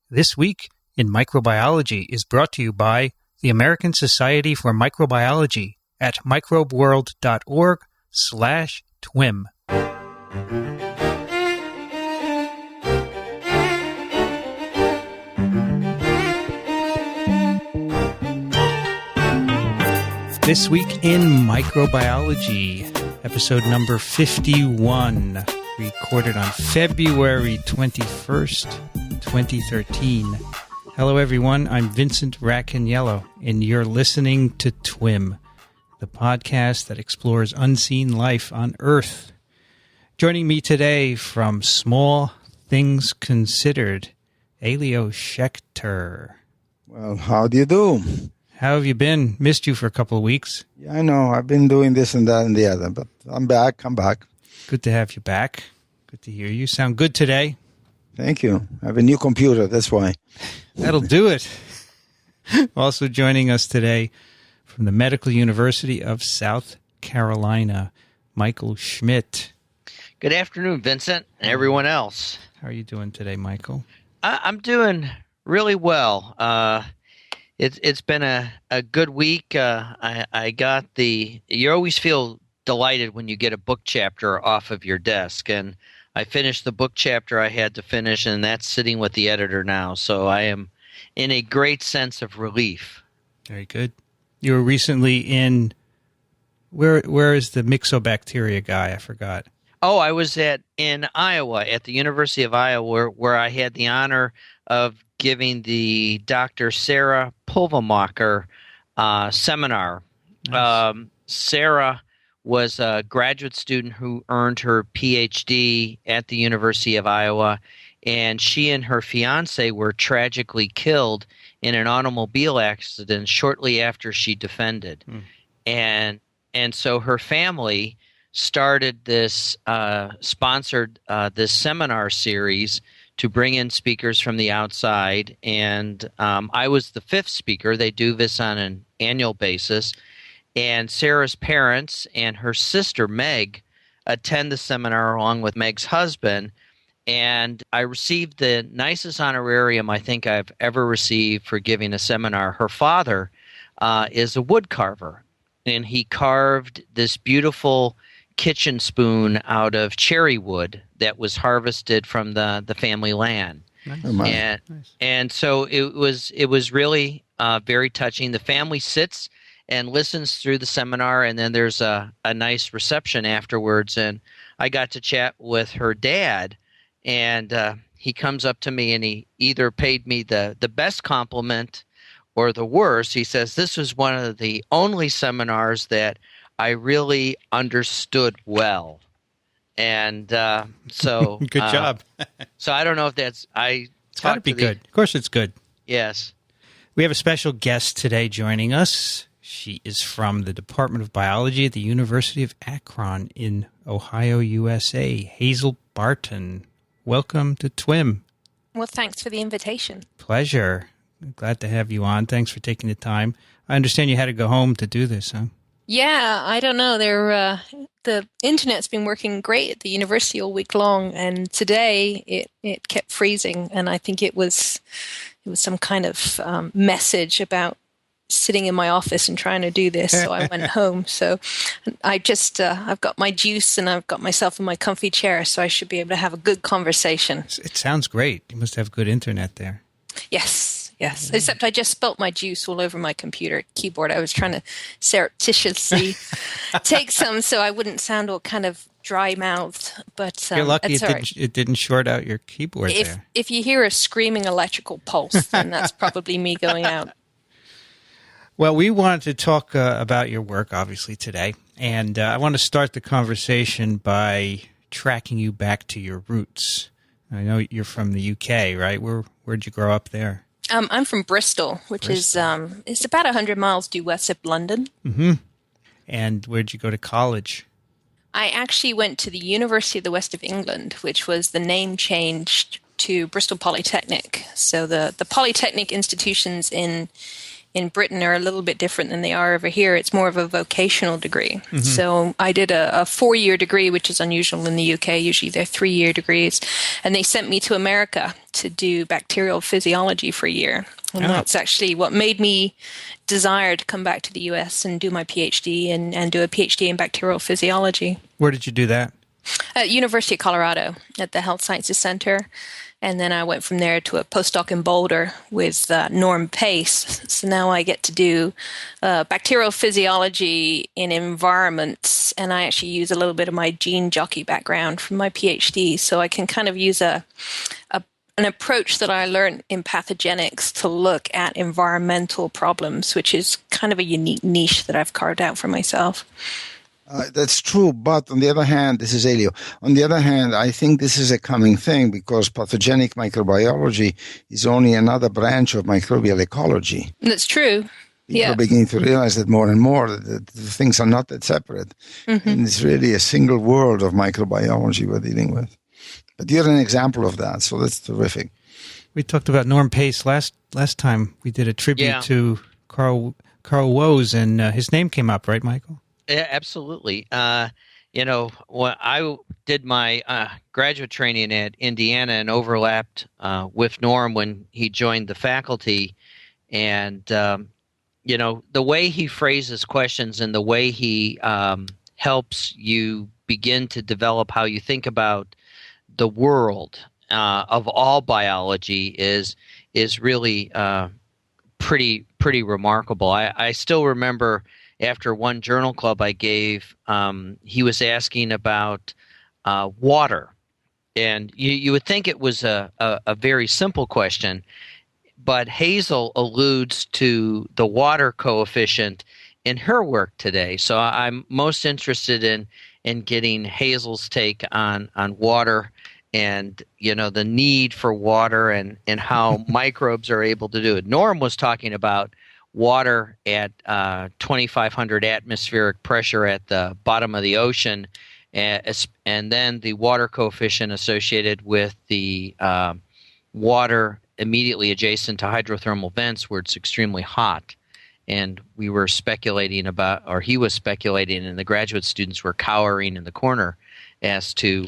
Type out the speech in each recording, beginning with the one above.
This Week in Microbiology is brought to you by the American Society for Microbiology at microbeworld.org/TWiM. This Week in Microbiology, episode number 51, recorded on February 21st, 2013. Hello, everyone. I'm Vincent Racaniello, and you're listening to TWiM, the podcast that explores unseen life on Earth. Joining me today from Small Things Considered, Elio Schaechter. Well, how do you do? How have you been? Missed you for a couple of weeks. Yeah, I know. I've been doing this and that and the other, but I'm back. Good to have you back. Good to hear you. Sound good today. Thank you. I have a new computer, that's why. That'll do it. Also joining us today from the Medical University of South Carolina, Michael Schmidt. Good afternoon, Vincent, and everyone else. How are you doing today, Michael? I'm doing really well. It's been a good week. I got you always feel delighted when you get a book chapter off of your desk, and I finished the book chapter I had to finish, and that's sitting with the editor now. So I am in a great sense of relief. Very good. You were recently in, where is the myxobacteria guy? I forgot. Oh, I was in Iowa, at the University of Iowa, where I had the honor of giving the Dr. Sarah Pulvermacher seminar. Nice. Sarah was a graduate student who earned her PhD at the University of Iowa, and she and her fiancé were tragically killed in an automobile accident shortly after she defended. And so her family started this, sponsored this seminar series to bring in speakers from the outside, and I was the fifth speaker. They do this on an annual basis, and Sarah's parents and her sister, Meg, attend the seminar along with Meg's husband, and I received the nicest honorarium I think I've ever received for giving a seminar. Her father is a wood carver, and he carved this beautiful kitchen spoon out of cherry wood that was harvested from the family land. Nice. And so it was really very touching. The family sits and listens through the seminar, and then there's a nice reception afterwards. And I got to chat with her dad, and he comes up to me and he either paid me the best compliment or the worst. He says, "This was one of the only seminars that I really understood well." And so Good job. So I don't know if that's It's got to be good. Of course it's good. Yes. We have a special guest today joining us. She is from the Department of Biology at the University of Akron in Ohio, USA. Hazel Barton. Welcome to TWiM. Well, thanks for the invitation. Pleasure. Glad to have you on. Thanks for taking the time. I understand you had to go home to do this, huh? Yeah, I don't know. The internet's been working great at the university all week long, and today it kept freezing, and I think it was some kind of message about sitting in my office and trying to do this. So I went home. So I just I've got my juice and I've got myself in my comfy chair, so I should be able to have a good conversation. It sounds great. You must have good internet there. Yes. Except I just spilt my juice all over my computer keyboard. I was trying to surreptitiously take some so I wouldn't sound all kind of dry-mouthed. But you're lucky right. it didn't short out your keyboard there. If you hear a screaming electrical pulse, then that's probably me going out. Well, we wanted to talk about your work, obviously, today. And I want to start the conversation by tracking you back to your roots. I know you're from the UK, right? Where'd you grow up there? I'm from Bristol, which is it's about 100 miles due west of London. Mm-hmm. And where'd you go to college? I actually went to the University of the West of England, which was the name changed to Bristol Polytechnic. So the Polytechnic institutions in in Britain are a little bit different than they are over here. It's more of a vocational degree. Mm-hmm. So I did a 4-year degree, which is unusual in the UK. Usually they're 3-year degrees. And they sent me to America to do bacterial physiology for a year. And that's actually what made me desire to come back to the US and do my PhD and do a PhD in bacterial physiology. Where did you do that? At University of Colorado at the Health Sciences Center. And then I went from there to a postdoc in Boulder with Norm Pace. So now I get to do bacterial physiology in environments, and I actually use a little bit of my gene jockey background from my PhD. So I can kind of use an approach that I learned in pathogenics to look at environmental problems, which is kind of a unique niche that I've carved out for myself. That's true, but on the other hand, this is Elio. On the other hand, I think this is a coming thing because pathogenic microbiology is only another branch of microbial ecology. That's true. People are beginning to realize that more and more that the things are not that separate. Mm-hmm. And it's really a single world of microbiology we're dealing with. But you're an example of that, so that's terrific. We talked about Norm Pace last time. We did a tribute to Carl Woese, and his name came up, right, Michael? Yeah, absolutely. When I did my graduate training at Indiana and overlapped with Norm when he joined the faculty, and the way he phrases questions and the way he helps you begin to develop how you think about the world of all biology is really pretty remarkable. I still remember. After one journal club I gave, he was asking about water. And you would think it was a very simple question, but Hazel alludes to the water coefficient in her work today. So I'm most interested in getting Hazel's take on water and the need for water and how microbes are able to do it. Norm was talking about water at 2,500 atmospheric pressure at the bottom of the ocean, and then the water coefficient associated with the water immediately adjacent to hydrothermal vents where it's extremely hot. And we were speculating about, or he was speculating, and the graduate students were cowering in the corner as to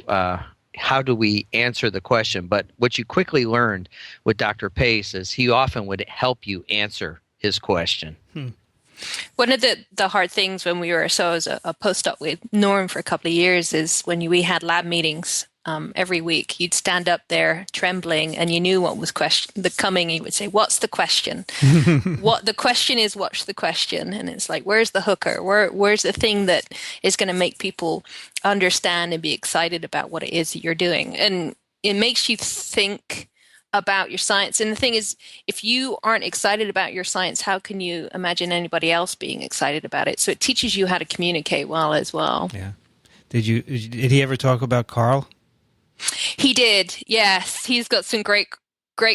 how do we answer the question. But what you quickly learned with Dr. Pace is he often would help you answer his question. One of the hard things when I was a postdoc with Norm for a couple of years is when we had lab meetings every week, you'd stand up there trembling and you knew what was coming. He would say, "What's the question?" What the question is, what's the question? And it's like, where's the hooker? Where's the thing that is going to make people understand and be excited about what it is that you're doing? And it makes you think about your science. And the thing is, if you aren't excited about your science, how can you imagine anybody else being excited about it? So it teaches you how to communicate well as well. Yeah. Did he ever talk about Carl? He did. Yes. He's got some great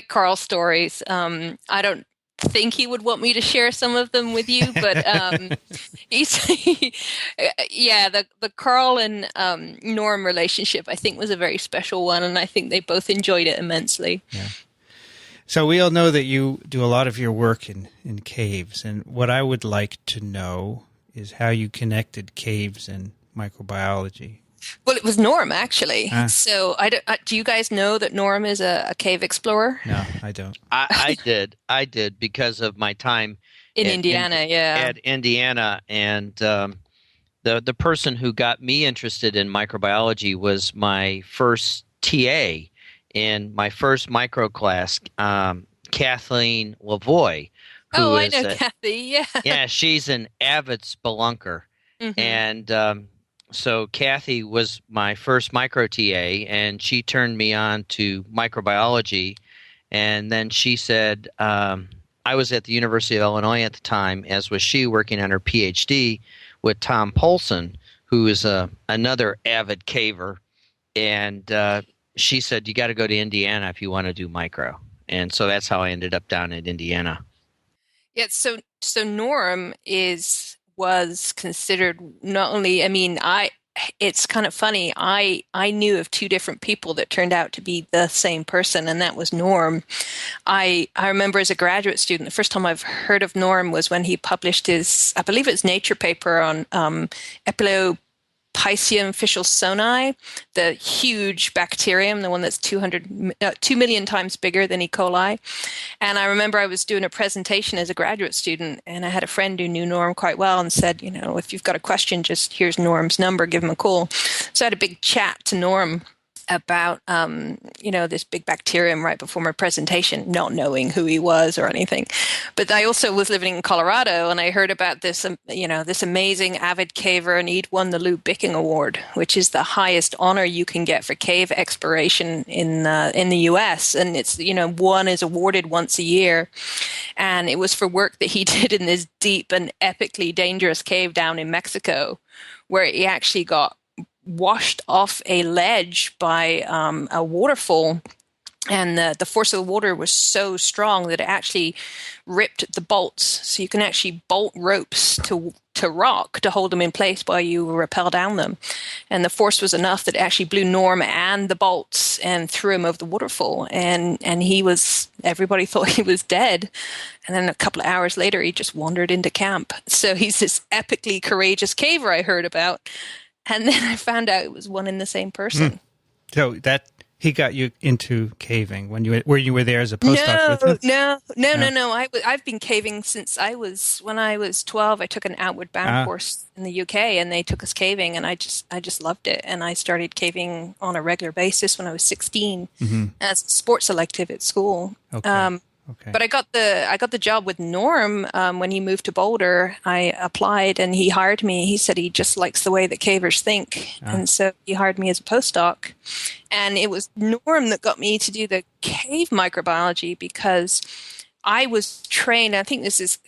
Carl stories. I don't think he would want me to share some of them with you, but the Carl and Norm relationship, I think, was a very special one, and I think they both enjoyed it immensely. Yeah. So we all know that you do a lot of your work in caves, and what I would like to know is how you connected caves and microbiology. Well, it was Norm, actually. So do you guys know that Norm is a cave explorer? No, I don't. I did because of my time in Indiana, at Indiana. And the person who got me interested in microbiology was my first TA in my first micro class, Kathleen Lavoie. I know Kathy, yeah. Yeah, she's an avid spelunker. Mm-hmm. And so Kathy was my first micro TA, and she turned me on to microbiology. And then she said, I was at the University of Illinois at the time, as was she, working on her PhD with Tom Polson, who is another avid caver. And she said, you got to go to Indiana if you want to do micro. And so that's how I ended up down in Indiana. Yeah, so Norm was considered not only, I it's kind of funny. I knew of two different people that turned out to be the same person, and that was Norm. I remember as a graduate student, the first time I've heard of Norm was when he published his, I believe it's Nature paper on Epilopycium fischelsoni, the huge bacterium, the one that's 2 million times bigger than E. coli. And I remember I was doing a presentation as a graduate student, and I had a friend who knew Norm quite well and said, if you've got a question, just here's Norm's number, give him a call. So I had a big chat to Norm about, this big bacterium right before my presentation, not knowing who he was or anything. But I also was living in Colorado, and I heard about this, this amazing avid caver, and he'd won the Lou Bicking Award, which is the highest honor you can get for cave exploration in the U.S. And it's, one is awarded once a year. And it was for work that he did in this deep and epically dangerous cave down in Mexico, where he actually got washed off a ledge by a waterfall, and the force of the water was so strong that it actually ripped the bolts. So you can actually bolt ropes to rock to hold them in place while you rappel down them. And the force was enough that it actually blew Norm and the bolts and threw him over the waterfall. And everybody thought he was dead. And then a couple of hours later, he just wandered into camp. So he's this epically courageous caver I heard about. And then I found out it was one and the same person. So that he got you into caving when you were there as a postdoc with him? No. I've been caving since when I was 12. I took an outward bound course in the UK, and they took us caving, and I just loved it. And I started caving on a regular basis when I was 16 as a sports elective at school. Okay. Okay. But I got the job with Norm when he moved to Boulder. I applied, and he hired me. He said he just likes the way that cavers think, and so he hired me as a postdoc. And it was Norm that got me to do the cave microbiology, because I was trained. I think this is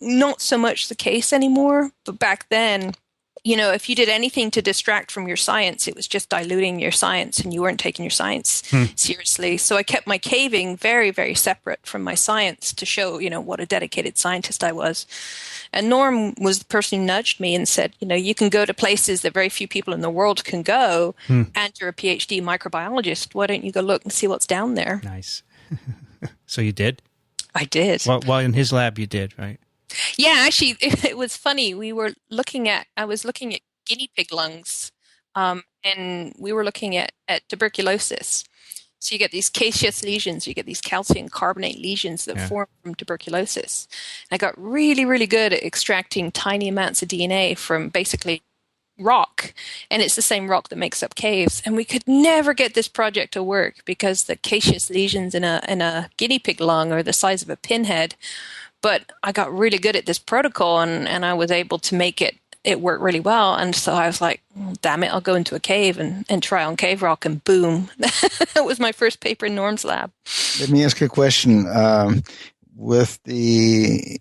not so much the case anymore, but back then, if you did anything to distract from your science, it was just diluting your science, and you weren't taking your science seriously. So I kept my caving very, very separate from my science to show, what a dedicated scientist I was. And Norm was the person who nudged me and said, you can go to places that very few people in the world can go, and you're a PhD microbiologist. Why don't you go look and see what's down there? Nice. So you did? I did. Well, in his lab you did, right? Yeah, actually, it was funny. I was looking at guinea pig lungs, and we were looking at tuberculosis. So you get these caseous lesions, you get these calcium carbonate lesions that form from tuberculosis. And I got really, really good at extracting tiny amounts of DNA from basically rock, and it's the same rock that makes up caves. And we could never get this project to work because the caseous lesions in a guinea pig lung are the size of a pinhead. But I got really good at this protocol, and I was able to make it work really well. And so I was like, damn it, I'll go into a cave and try on cave rock, and boom. That was my first paper in Norm's lab. Let me ask you a question. With the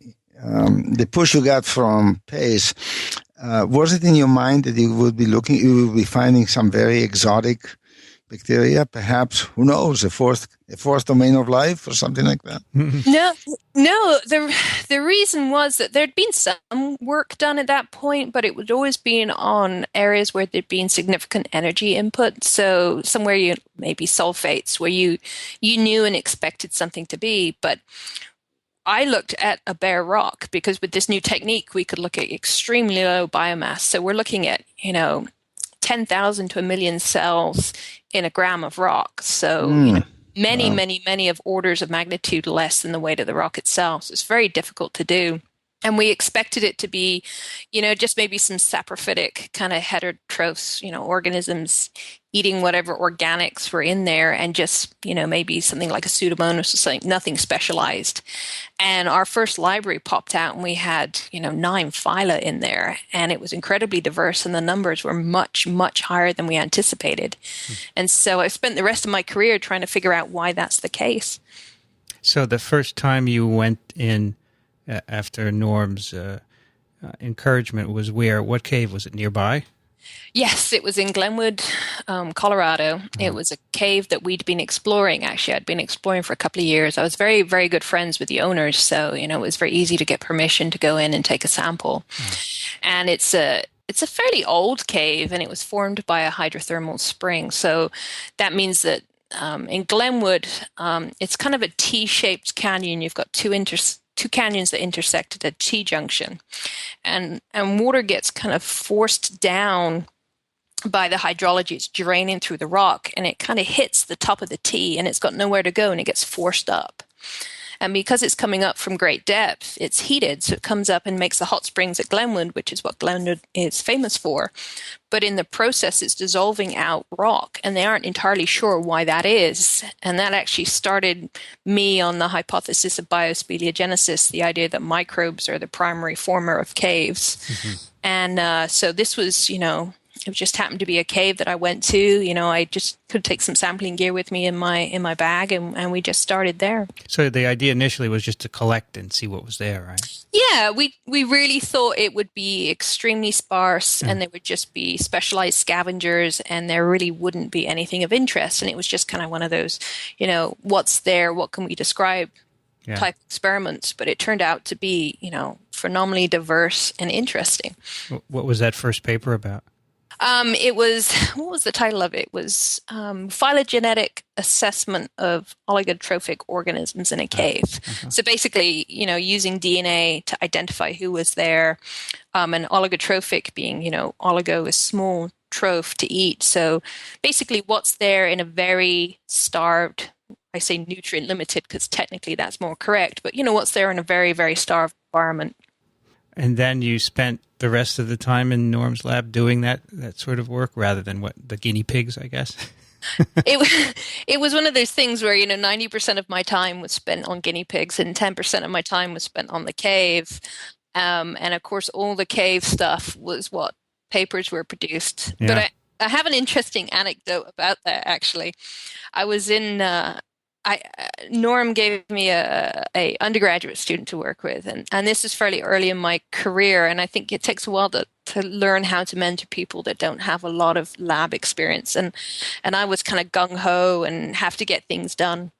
push you got from PACE, was it in your mind that you would be finding some very exotic bacteria, perhaps, who knows, a fourth domain of life or something like that? No. The reason was that there'd been some work done at that point, but it would always been on areas where there'd been significant energy input. So somewhere maybe sulfates, where you knew and expected something to be. But I looked at a bare rock, because with this new technique, we could look at extremely low biomass. So we're looking at, 10,000 to 1 million cells in a gram of rock. So many of orders of magnitude less than the weight of the rock itself. So it's very difficult to do. And we expected it to be, just maybe some saprophytic kind of heterotrophs, organisms eating whatever organics were in there, and just, maybe something like a Pseudomonas or something, nothing specialized. And our first library popped out, and we had, 9 phyla in there, and it was incredibly diverse, and the numbers were much, much higher than we anticipated. And so I spent the rest of my career trying to figure out why that's the case. So the first time you went in after Norm's encouragement was where? What cave? Was it nearby? Yes, it was in Glenwood, Colorado. It was a cave that we'd been exploring. Actually, I'd been exploring for a couple of years. I was very, very good friends with the owners, so it was very easy to get permission to go in and take a sample. And it's it's a fairly old cave, and it was formed by a hydrothermal spring. So that means that in Glenwood, it's kind of a T-shaped canyon. You've got two canyons that intersect at a T-junction, and water gets kind of forced down by the hydrology. It's draining through the rock, and it kind of hits the top of the T, and it's got nowhere to go, and it gets forced up. And because it's coming up from great depth, it's heated, so it comes up and makes the hot springs at Glenwood, which is what Glenwood is famous for. But in the process, it's dissolving out rock, and they aren't entirely sure why that is. And that actually started me on the hypothesis of biospeliogenesis, the idea that microbes are the primary former of caves. Mm-hmm. And so this was, it just happened to be a cave that I went to. I just could take some sampling gear with me in my bag, and we just started there. So the idea initially was just to collect and see what was there, right? Yeah, we really thought it would be extremely sparse, and there would just be specialized scavengers, and there really wouldn't be anything of interest. And it was just kind of one of those, what's there, what can we describe type experiments. But it turned out to be, phenomenally diverse and interesting. What was that first paper about? It was, what was the title of it? It was Phylogenetic Assessment of Oligotrophic Organisms in a Cave. Uh-huh. So basically, using DNA to identify who was there, and oligotrophic being, oligo is small, troph to eat. So basically what's there in a very starved, I say nutrient limited because technically that's more correct, but what's there in a very, very starved environment. And then you spent the rest of the time in Norm's lab doing that sort of work rather than the guinea pigs, I guess? It was one of those things where, 90% of my time was spent on guinea pigs and 10% of my time was spent on the cave. And of course, all the cave stuff was what papers were produced. Yeah. But I have an interesting anecdote about that, actually. I was in... Norm gave me a undergraduate student to work with, and this is fairly early in my career, and I think it takes a while to learn how to mentor people that don't have a lot of lab experience, and I was kind of gung-ho and have to get things done,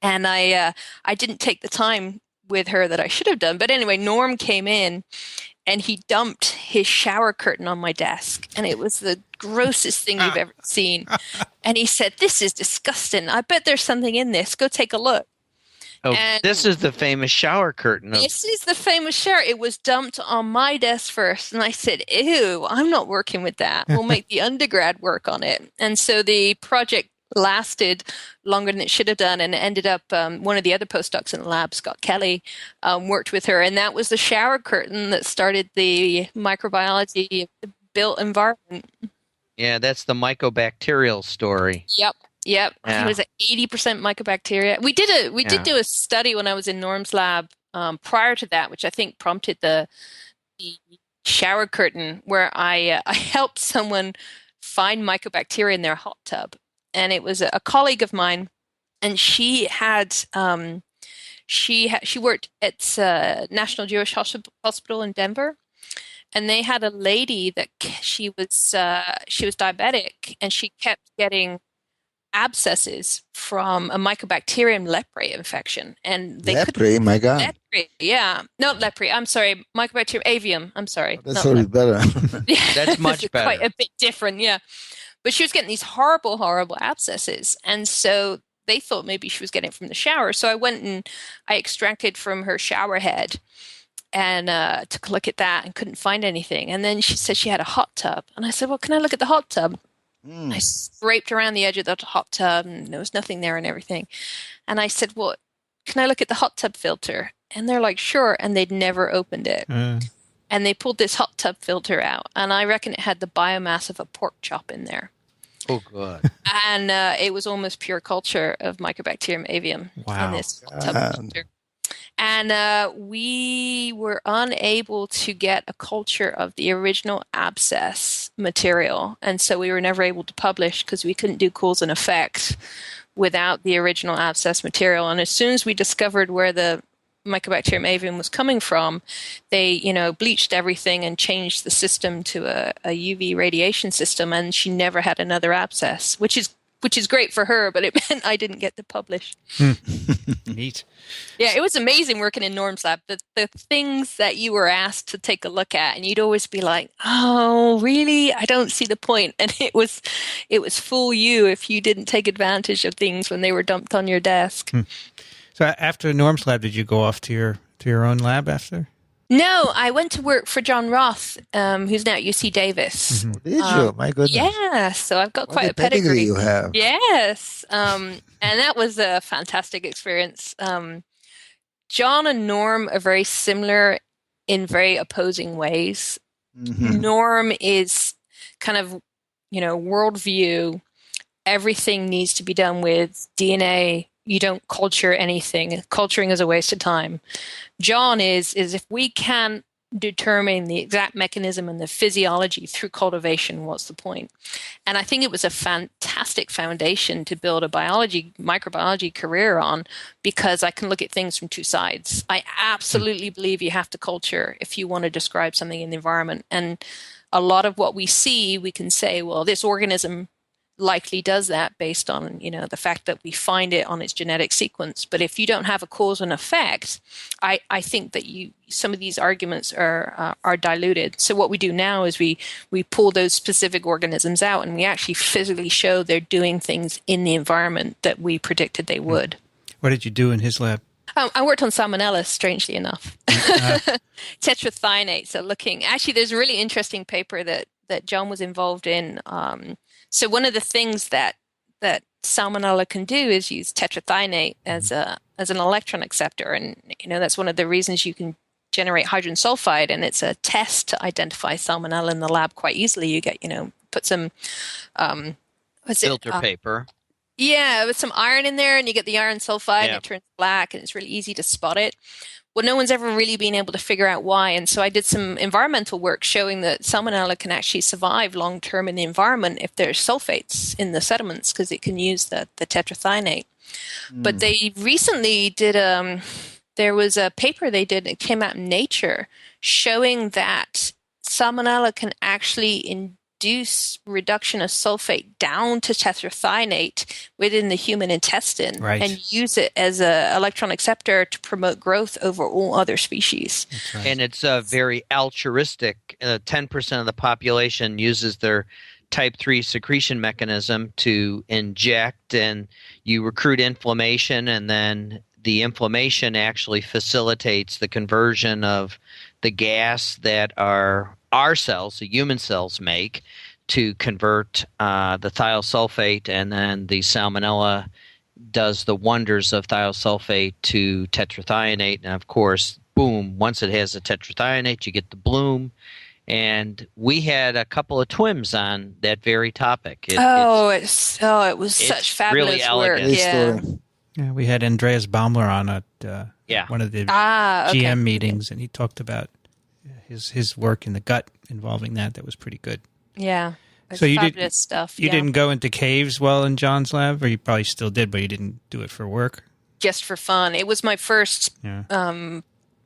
and I didn't take the time with her that I should have done. But anyway, Norm came in and he dumped his shower curtain on my desk, and it was the grossest thing you've ever seen. And he said, "This is disgusting. I bet there's something in this. Go take a look." Oh, and this is the famous shower curtain. This is the famous shower. It was dumped on my desk first. And I said, "Ew, I'm not working with that. We'll make the undergrad work on it." And so the project lasted longer than it should have done, and ended up one of the other postdocs in the lab, Scott Kelly, worked with her, and that was the shower curtain that started the microbiology of the built environment. Yeah, that's the mycobacterial story. Yep. Yeah. It was 80% mycobacteria. We did do a study when I was in Norm's lab prior to that, which I think prompted the shower curtain, where I helped someone find mycobacteria in their hot tub. And it was a colleague of mine, and she had she worked at National Jewish Hospital in Denver, and they had a lady that she was diabetic, and she kept getting abscesses from a Mycobacterium leprae infection, and they leprae, my God, leprae, yeah, not leprae. I'm sorry, Mycobacterium avium. I'm sorry, that's already better. Yeah, that's much better. Quite a bit different, yeah. But she was getting these horrible, horrible abscesses. And so they thought maybe she was getting it from the shower. So I went and I extracted from her shower head and took a look at that and couldn't find anything. And then she said she had a hot tub. And I said, "Well, can I look at the hot tub?" I scraped around the edge of the hot tub, and there was nothing there and everything. And I said, "Well, can I look at the hot tub filter?" And they're like, "Sure." And they'd never opened it. And they pulled this hot tub filter out, and I reckon it had the biomass of a pork chop in there. Oh, God. And it was almost pure culture of Mycobacterium avium in this hot tub filter. And we were unable to get a culture of the original abscess material. And so we were never able to publish because we couldn't do cause and effect without the original abscess material. And as soon as we discovered where the Mycobacterium avium was coming from, they, bleached everything and changed the system to a UV radiation system, and she never had another abscess, which is which is great for her, but it meant I didn't get to publish. Neat. Yeah, it was amazing working in Norm's lab. The things that you were asked to take a look at, and you'd always be like, "Oh, really? I don't see the point." And it was fool you if you didn't take advantage of things when they were dumped on your desk. So after Norm's lab, did you go off to your own lab after? No, I went to work for John Roth, who's now at UC Davis. Did you? My goodness. Yeah, so I've got What quite a a pedigree. you have. Yes, and that was a fantastic experience. John and Norm are very similar in very opposing ways. Norm is kind of, worldview. Everything needs to be done with DNA. You don't culture anything. Culturing is a waste of time. John is if we can determine the exact mechanism and the physiology through cultivation, what's the point? And I think it was a fantastic foundation to build a microbiology career on, because I can look at things from two sides. I absolutely believe you have to culture if you want to describe something in the environment. And a lot of what we see, we can say, well, this organism likely does that based on the fact that we find it on its genetic sequence. But if you don't have a cause and effect, I think that some of these arguments are diluted. So what we do now is we pull those specific organisms out, and we actually physically show they're doing things in the environment that we predicted they would. What did you do in his lab? I worked on Salmonella, strangely enough. Tetrathionate. So actually there's a really interesting paper that John was involved in. So one of the things that Salmonella can do is use tetrathionate as an electron acceptor, and that's one of the reasons you can generate hydrogen sulfide, and it's a test to identify Salmonella in the lab quite easily. You get put some filter paper. Yeah, with some iron in there, and you get the iron sulfide, and it turns black, and it's really easy to spot it. Well, no one's ever really been able to figure out why. And so I did some environmental work showing that Salmonella can actually survive long-term in the environment if there's sulfates in the sediments, because it can use the tetrathionate. But they recently did, there was a paper they did, it came out in Nature, showing that Salmonella can actually induce reduction of sulfate down to tetrathionate within the human intestine, and use it as an electron acceptor to promote growth over all other species. Right. And it's very altruistic. 10% of the population uses their type 3 secretion mechanism to inject, and you recruit inflammation, and then the inflammation actually facilitates the conversion of the gas that our cells, the human cells, make to convert the thiosulfate, and then the Salmonella does the wonders of thiosulfate to tetrathionate. And of course, boom, once it has the tetrathionate, you get the bloom. And we had a couple of TWiMs on that very topic. It was such fabulous really work. elegant. Yeah, we had Andreas Baumler on at one of the GM meetings, and he talked about his work in the gut involving that was pretty good. Yeah. So fabulous stuff. You didn't go into caves while in John's lab, or you probably still did, but you didn't do it for work? Just for fun. It was my first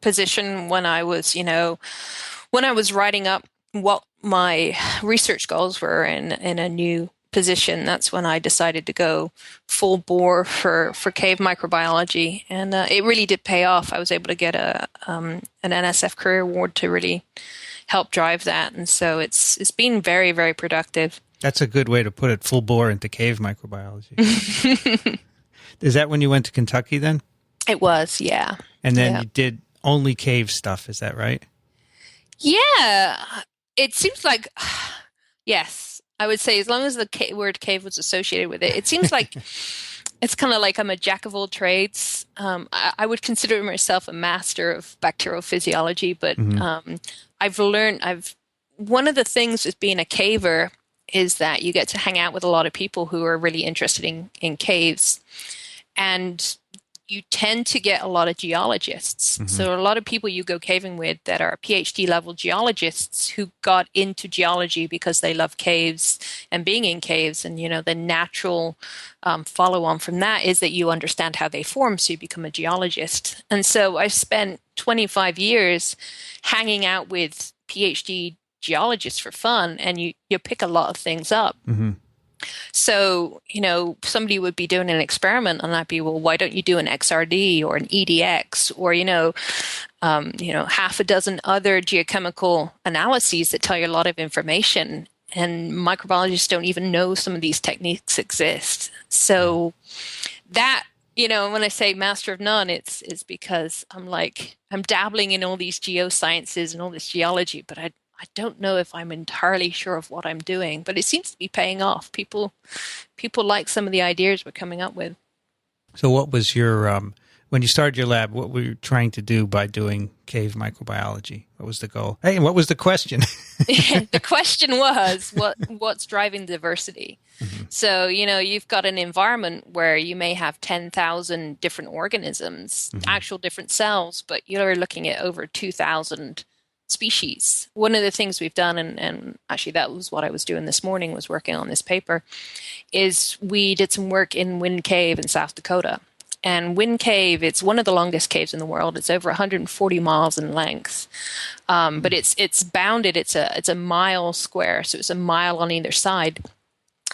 position when I was, when I was writing up what my research goals were in a new position. That's when I decided to go full bore for cave microbiology, and it really did pay off. I was able to get an NSF Career Award to really help drive that, and so it's been very, very productive. That's a good way to put it, full bore into cave microbiology. Is that when you went to Kentucky then? It was, yeah. And then you did only cave stuff, is that right? Yeah. It seems like, yes. I would say as long as the word cave was associated with it, it seems like it's kind of like I'm a jack of all trades. I would consider myself a master of bacterial physiology, but I've learned, one of the things with being a caver is that you get to hang out with a lot of people who are really interested in caves. And you tend to get a lot of geologists. So a lot of people you go caving with that are PhD level geologists who got into geology because they love caves and being in caves. And, the natural follow on from that is that you understand how they form. So you become a geologist. And so I spent 25 years hanging out with PhD geologists for fun, and you pick a lot of things up. So, somebody would be doing an experiment and I'd be, well, why don't you do an XRD or an EDX or, half a dozen other geochemical analyses that tell you a lot of information. And microbiologists don't even know some of these techniques exist. So that, when I say master of none, it's because I'm dabbling in all these geosciences and all this geology, but I don't know if I'm entirely sure of what I'm doing, but it seems to be paying off. People like some of the ideas we're coming up with. So what was your, when you started your lab, what were you trying to do by doing cave microbiology? What was the goal? Hey, and what was the question? The question was, what's driving diversity? Mm-hmm. So, you've got an environment where you may have 10,000 different organisms, mm-hmm. actual different cells, but you're looking at over 2,000 species. One of the things we've done, and actually that was what I was doing this morning, was working on this paper, is we did some work in Wind Cave in South Dakota. And Wind Cave, it's one of the longest caves in the world. It's over 140 miles in length. But it's bounded, it's a mile square, so it's a mile on either side.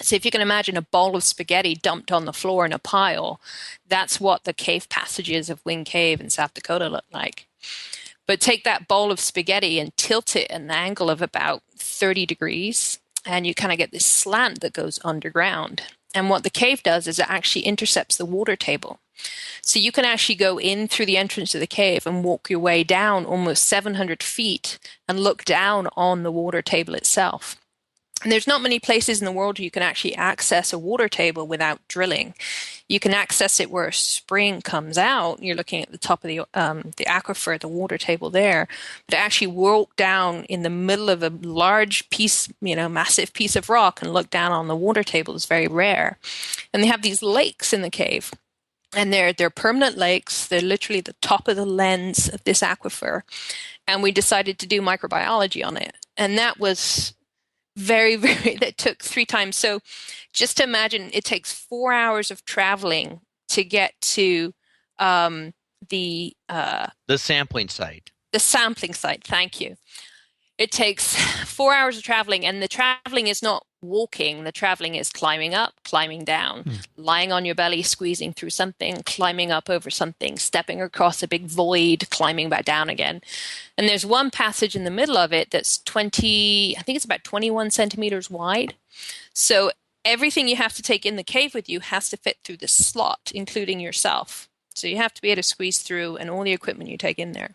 So if you can imagine a bowl of spaghetti dumped on the floor in a pile, that's what the cave passages of Wind Cave in South Dakota look like. But take that bowl of spaghetti and tilt it at an angle of about 30 degrees, and you kind of get this slant that goes underground. And what the cave does is it actually intercepts the water table. So you can actually go in through the entrance of the cave and walk your way down almost 700 feet and look down on the water table itself. And there's not many places in the world where you can actually access a water table without drilling. You can access it where a spring comes out. You're looking at the top of the aquifer, the water table there. But to actually walk down in the middle of a large piece, massive piece of rock and look down on the water table is very rare. And they have these lakes in the cave. And they're permanent lakes. They're literally the top of the lens of this aquifer. And we decided to do microbiology on it. And that was that took 3 times. So just to imagine, it takes 4 hours of traveling to get to the sampling site. The sampling site, thank you. It takes 4 hours of traveling, and the traveling is not walking. The traveling is climbing up, climbing down, lying on your belly, squeezing through something, climbing up over something, stepping across a big void, climbing back down again. And there's one passage in the middle of it that's I think it's about 21 centimeters wide. So everything you have to take in the cave with you has to fit through this slot, including yourself. So you have to be able to squeeze through, and all the equipment you take in there.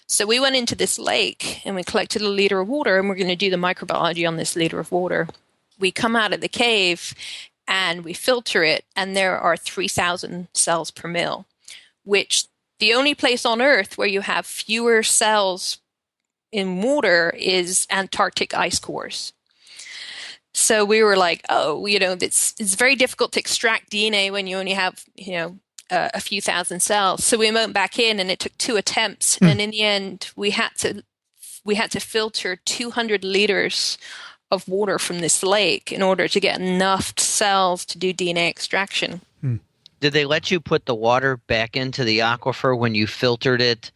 So we went into this lake and we collected a liter of water, and we're going to do the microbiology on this liter of water. We come out of the cave and we filter it, and there are 3,000 cells per mil, which the only place on Earth where you have fewer cells in water is Antarctic ice cores. So we were like, it's very difficult to extract DNA when you only have, a few thousand cells. So we went back in, and it took 2 attempts. And in the end, we had to filter 200 liters of water from this lake in order to get enough cells to do DNA extraction. Did they let you put the water back into the aquifer when you filtered it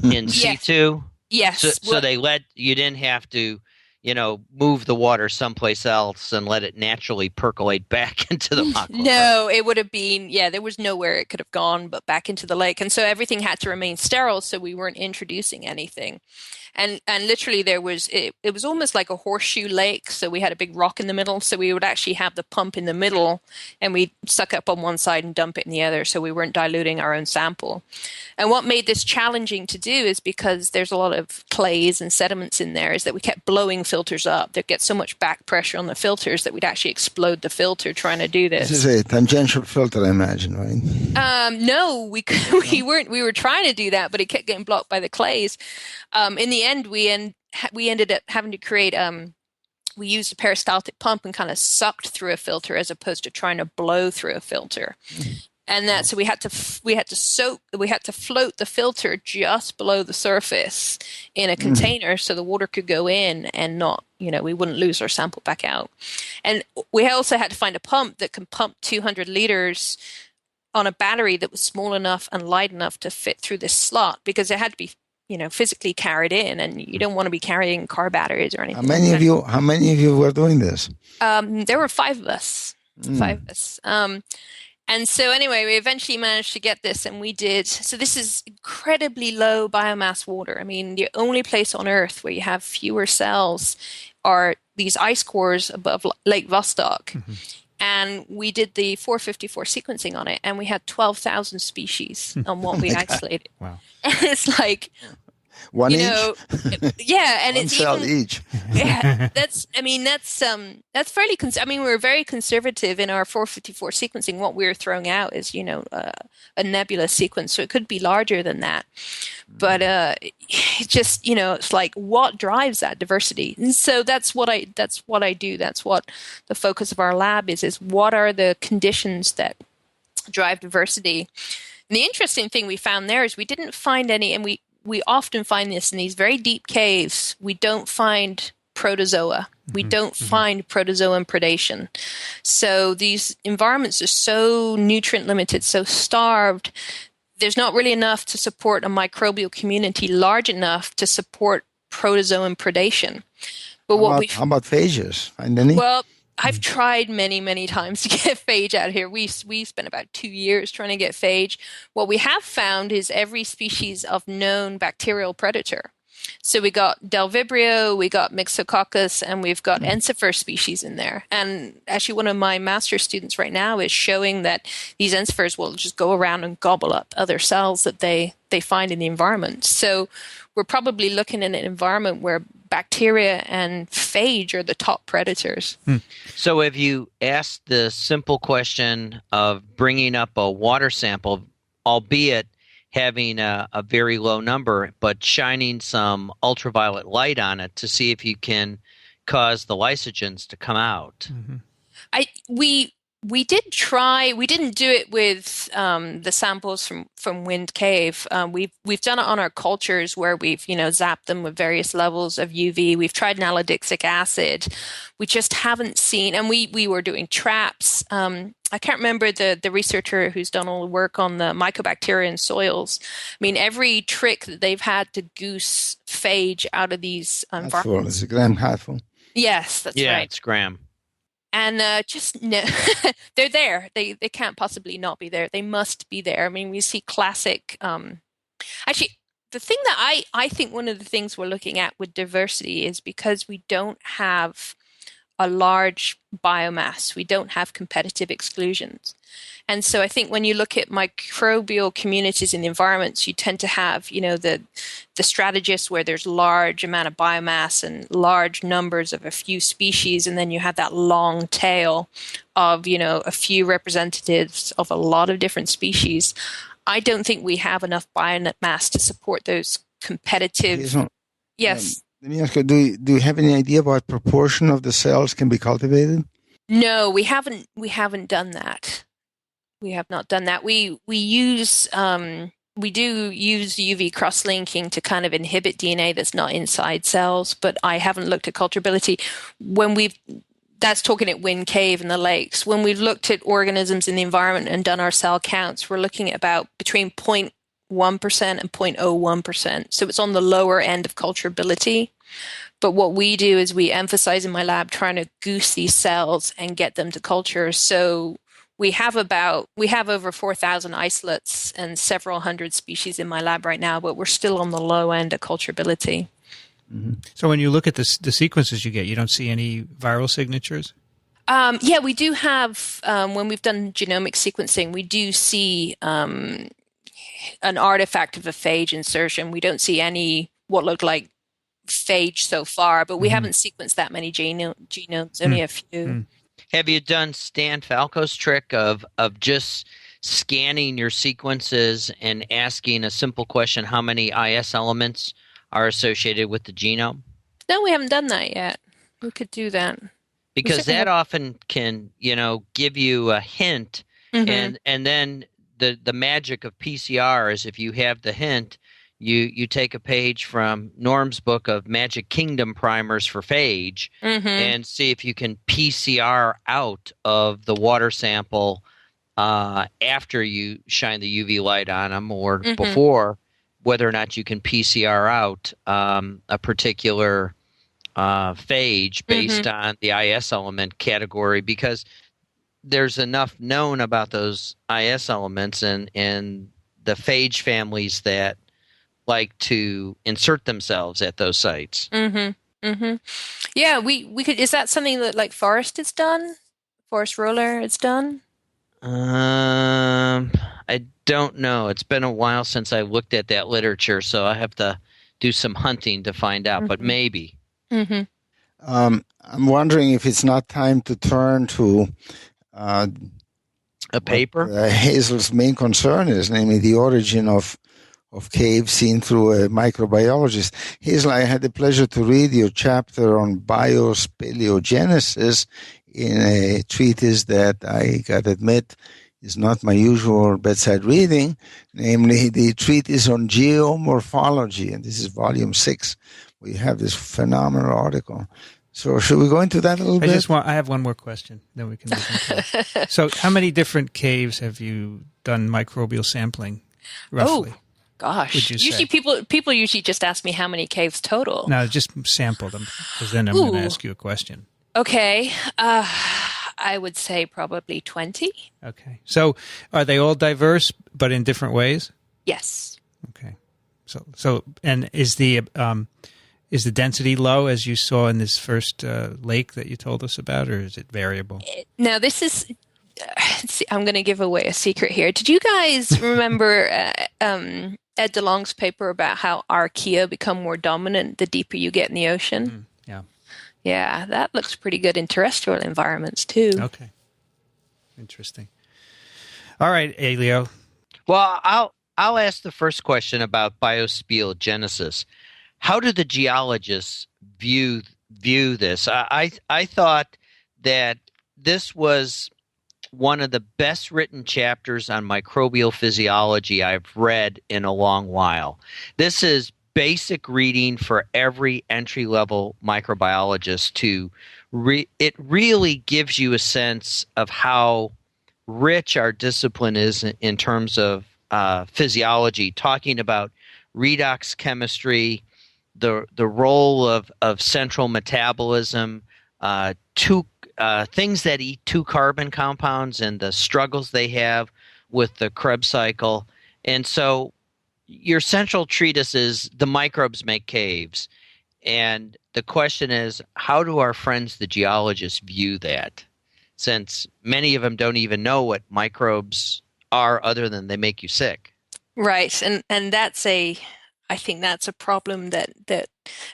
in situ? Yes. So they you didn't have to, move the water someplace else and let it naturally percolate back into the aquifer. No, it would have been, there was nowhere it could have gone but back into the lake. And so everything had to remain sterile, so we weren't introducing anything. And literally it was almost like a horseshoe lake. So we had a big rock in the middle. So we would actually have the pump in the middle, and we'd suck up on one side and dump it in the other. So we weren't diluting our own sample. And what made this challenging to do is because there's a lot of clays and sediments in there, is that we kept blowing filters up. They'd get so much back pressure on the filters that we'd actually explode the filter trying to do this. This is a tangential filter, I imagine, right? No, we weren't. We were trying to do that, but it kept getting blocked by the clays. In the end, we ended up having to create. We used a peristaltic pump and kind of sucked through a filter as opposed to trying to blow through a filter. And so we had to float the filter just below the surface in a container so the water could go in and not, we wouldn't lose our sample back out. And we also had to find a pump that can pump 200 liters on a battery that was small enough and light enough to fit through this slot, because it had to be physically carried in, and you don't want to be carrying car batteries or anything. How many of you were doing this? There were 5 of us. 5 of us. And so anyway, we eventually managed to get this, and we did. So this is incredibly low biomass water. I mean, the only place on Earth where you have fewer cells are these ice cores above Lake Vostok. Mm-hmm. And we did the 454 sequencing on it, and we had 12,000 species on what we isolated. Wow. And it's like, one each? Yeah, and one it's cell even, each. Yeah, that's fairly. We were very conservative in our 454 sequencing. What we were throwing out is, a nebulous sequence, so it could be larger than that. But it just, it's like, what drives that diversity? And so that's what I do. That's what the focus of our lab is what are the conditions that drive diversity? And the interesting thing we found there is we didn't find any, and we often find this in these very deep caves. We don't find protozoa. We don't find protozoan predation. So these environments are so nutrient limited, so starved. There's not really enough to support a microbial community large enough to support protozoan predation. But how about phages? Find any? Well, I've tried many, many times to get phage out here. We spent about 2 years trying to get phage. What we have found is every species of known bacterial predator. So we got Delvibrio, we got Myxococcus, and we've got Ensifer species in there. And actually one of my master's students right now is showing that these Ensifers will just go around and gobble up other cells that they find in the environment. So we're probably looking at an environment where bacteria and phage are the top predators. So have you asked the simple question of bringing up a water sample, albeit having a very low number, but shining some ultraviolet light on it to see if you can cause the lysogens to come out? We did try. We didn't do it with the samples from Wind Cave. We've done it on our cultures where we've zapped them with various levels of UV. We've tried nalidixic acid. We just haven't seen. And we were doing traps. I can't remember the researcher who's done all the work on the mycobacteria in soils. I mean, every trick that they've had to goose phage out of these environments. It's a gram hatful. Yes, that's right. Yeah, it's gram. And no, they're there. They can't possibly not be there. They must be there. I mean, we see classic. Actually, the thing that I think one of the things we're looking at with diversity is because we don't have a large biomass. We don't have competitive exclusions. And so I think when you look at microbial communities in the environments, you tend to have, the strategists where there's large amount of biomass and large numbers of a few species, and then you have that long tail of, a few representatives of a lot of different species. I don't think we have enough biomass to support those competitive. Yes. Let me ask you, do you have any idea what proportion of the cells can be cultivated? No, we haven't done that. We have not done that. We do use UV cross-linking to kind of inhibit DNA that's not inside cells, but I haven't looked at culturability. That's talking at Wind Cave and the lakes. When we've looked at organisms in the environment and done our cell counts, we're looking at about between 0.1% and 0.01%. So it's on the lower end of culturability. But what we do is we emphasize in my lab trying to goose these cells and get them to culture. So we have over 4,000 isolates and several hundred species in my lab right now, but we're still on the low end of culturability. Mm-hmm. So when you look at the sequences you get, you don't see any viral signatures? Yeah, we do have, when we've done genomic sequencing, we do see an artifact of a phage insertion. We don't see any what look like phage so far, but we haven't sequenced that many genomes, only a few. Have you done Stan Falco's trick of just scanning your sequences and asking a simple question, how many IS elements are associated with the genome? No, we haven't done that yet. We could do that. Because that often can, give you a hint, and then the magic of PCR is if you have the hint, you take a page from Norm's book of Magic Kingdom primers for phage and see if you can PCR out of the water sample after you shine the UV light on them or before, whether or not you can PCR out a particular phage based on the IS element category, because there's enough known about those IS elements and the phage families that like to insert themselves at those sites. Yeah, we could. Is that something that like Forrest has done? Forrest Roller has done? I don't know. It's been a while since I looked at that literature, so I have to do some hunting to find out. But maybe. I'm wondering if it's not time to turn to a paper. Hazel's main concern is, namely the origin of caves seen through a microbiologist. Hazel, I had the pleasure to read your chapter on Biospeliogenesis in a treatise that I gotta admit is not my usual bedside reading, namely the treatise on geomorphology, and this is volume 6. We have this phenomenal article. So should we go into that a little bit? I have one more question, then we can move into it. So how many different caves have you done microbial sampling, roughly? Oh, gosh. Usually people usually just ask me how many caves total. No, just sample them, because then I'm going to ask you a question. Okay. I would say probably 20. Okay. So are they all diverse, but in different ways? Yes. Okay. So and is the density low, as you saw in this first lake that you told us about, or is it variable? Now, this is... I'm going to give away a secret here. Did you guys remember Ed DeLong's paper about how archaea become more dominant the deeper you get in the ocean? Yeah. Yeah, that looks pretty good in terrestrial environments, too. Okay. Interesting. All right, Elio. Well, I'll ask the first question about biospeliogenesis. How do the geologists view this? I thought that this was one of the best written chapters on microbial physiology I've read in a long while. This is basic reading for every entry-level microbiologist. It really gives you a sense of how rich our discipline is in terms of physiology, talking about redox chemistry, the role of central metabolism, things that eat 2 carbon compounds and the struggles they have with the Krebs cycle. And so your central treatise is the microbes make caves. And the question is, how do our friends, the geologists, view that? Since many of them don't even know what microbes are other than they make you sick. Right. And I think that's a problem that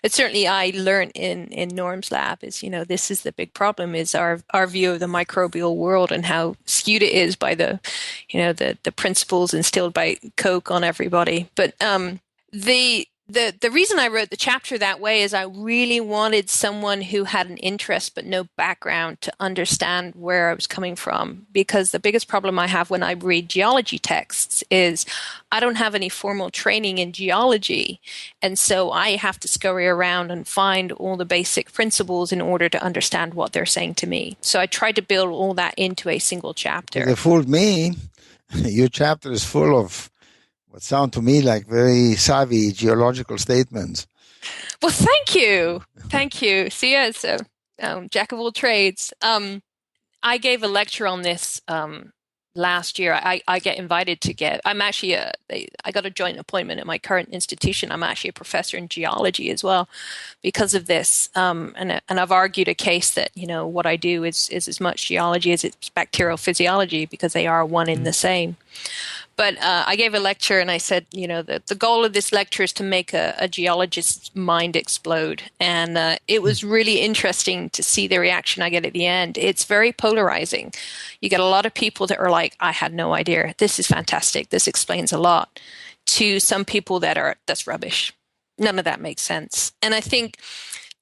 certainly I learned in Norm's lab is, this is the big problem, is our view of the microbial world and how skewed it is by the principles instilled by Koch on everybody. But the reason I wrote the chapter that way is I really wanted someone who had an interest but no background to understand where I was coming from. Because the biggest problem I have when I read geology texts is I don't have any formal training in geology. And so I have to scurry around and find all the basic principles in order to understand what they're saying to me. So I tried to build all that into a single chapter. They fooled me. Your chapter is full of what sound to me like very savvy geological statements. Well, thank you. Thank you. See, yeah, it's a jack of all trades. I gave a lecture on this last year. I get invited to I'm actually I got a joint appointment at my current institution. I'm actually a professor in geology as well because of this. And I've argued a case that, what I do is as much geology as it's bacterial physiology because they are one in the same. But I gave a lecture and I said, the goal of this lecture is to make a geologist's mind explode. And it was really interesting to see the reaction I get at the end. It's very polarizing. You get a lot of people that are like, I had no idea. This is fantastic. This explains a lot. To some people that's rubbish. None of that makes sense. And I think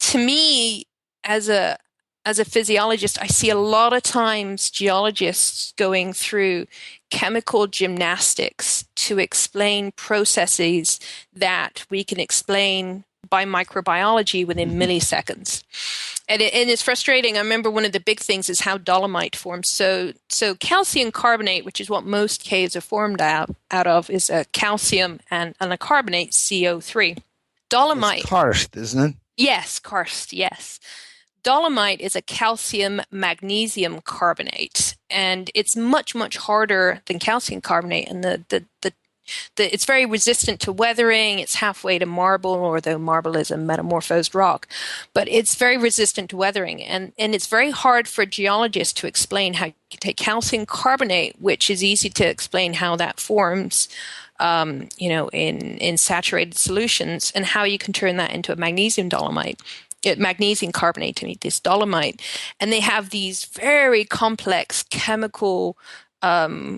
to me, as a physiologist, I see a lot of times geologists going through chemical gymnastics to explain processes that we can explain by microbiology within milliseconds. And it's frustrating. I remember one of the big things is how dolomite forms. So calcium carbonate, which is what most caves are formed out of, is a calcium and a carbonate, CO3. Dolomite. It's karst, isn't it? Yes, karst, yes. Dolomite is a calcium magnesium carbonate, and it's much, much harder than calcium carbonate. And it's very resistant to weathering. It's halfway to marble, although marble is a metamorphosed rock. But it's very resistant to weathering. And it's very hard for geologists to explain how you can take calcium carbonate, which is easy to explain how that forms, in saturated solutions, and how you can turn that into a magnesium carbonate to meet this dolomite. And they have these very complex chemical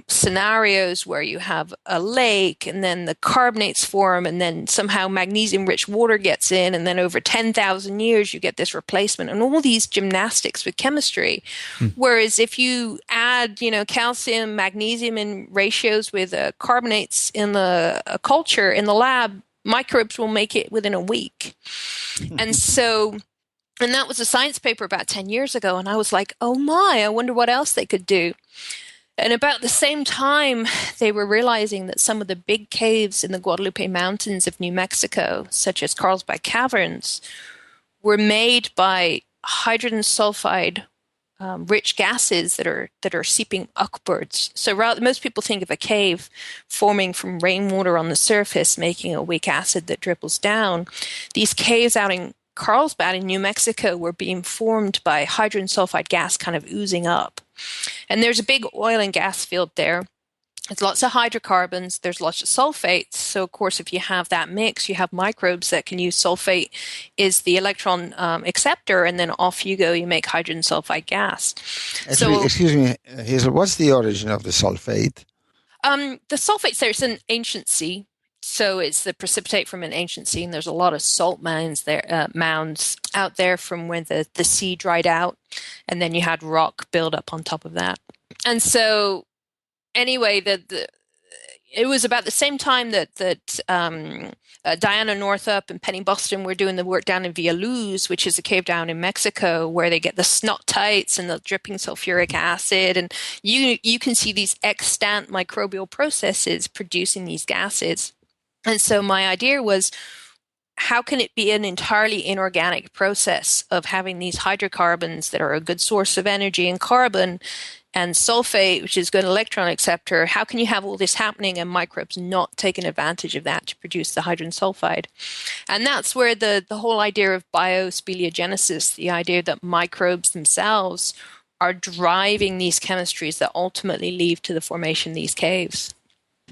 scenarios where you have a lake and then the carbonates form and then somehow magnesium-rich water gets in, and then over 10,000 years you get this replacement, and all these gymnastics with chemistry. Whereas if you add, calcium, magnesium in ratios with carbonates in the culture in the lab, microbes will make it within a week. And that was a science paper about 10 years ago, and I was like, oh my, I wonder what else they could do. And about the same time, they were realizing that some of the big caves in the Guadalupe Mountains of New Mexico, such as Carlsbad Caverns, were made by hydrogen sulfide rich gases that are seeping upwards. So most people think of a cave forming from rainwater on the surface, making a weak acid that dribbles down. These caves out in Carlsbad in New Mexico were being formed by hydrogen sulfide gas kind of oozing up. And there's a big oil and gas field there. There's lots of hydrocarbons. There's lots of sulfates. So, of course, if you have that mix, you have microbes that can use sulfate as the electron acceptor, and then off you go. You make hydrogen sulfide gas. Excuse me, Hazel, what's the origin of the sulfate? The sulfates there, it's an ancient sea. So it's the precipitate from an ancient sea, and there's a lot of salt mounds out there from when the sea dried out, and then you had rock build up on top of that. And so, anyway, it was about the same time that Diana Northup and Penny Boston were doing the work down in Villaluz, which is a cave down in Mexico where they get the snottites and the dripping sulfuric acid, and you can see these extant microbial processes producing these gases. And so my idea was, how can it be an entirely inorganic process of having these hydrocarbons that are a good source of energy and carbon, and sulfate, which is a good electron acceptor? How can you have all this happening and microbes not taking advantage of that to produce the hydrogen sulfide? And that's where the whole idea of biospeliogenesis, the idea that microbes themselves are driving these chemistries that ultimately lead to the formation of these caves.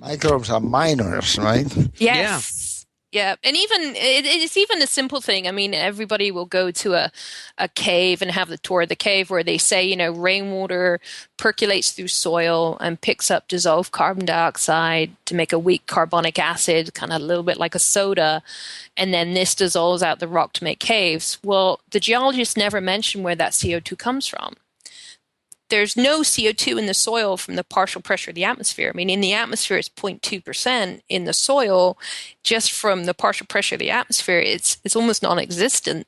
Microbes are miners, right? Yes. Yeah. And even it's even a simple thing. I mean, everybody will go to a cave and have the tour of the cave where they say, rainwater percolates through soil and picks up dissolved carbon dioxide to make a weak carbonic acid, kind of a little bit like a soda. And then this dissolves out the rock to make caves. Well, the geologists never mention where that CO2 comes from. There's no CO2 in the soil from the partial pressure of the atmosphere. I mean, in the atmosphere, it's 0.2%. In the soil, just from the partial pressure of the atmosphere, it's almost non-existent.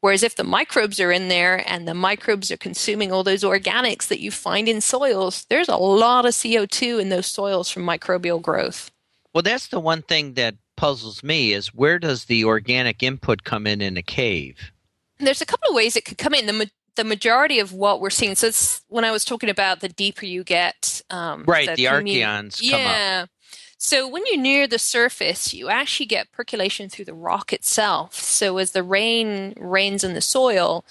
Whereas if the microbes are in there and the microbes are consuming all those organics that you find in soils, there's a lot of CO2 in those soils from microbial growth. Well, that's the one thing that puzzles me, is where does the organic input come in a cave? There's a couple of ways it could come in. The majority of what we're seeing, so it's when I was talking about the deeper you get. Right, the archeons come up. Yeah. So when you're near the surface, you actually get percolation through the rock itself. So as the rain rains in the soil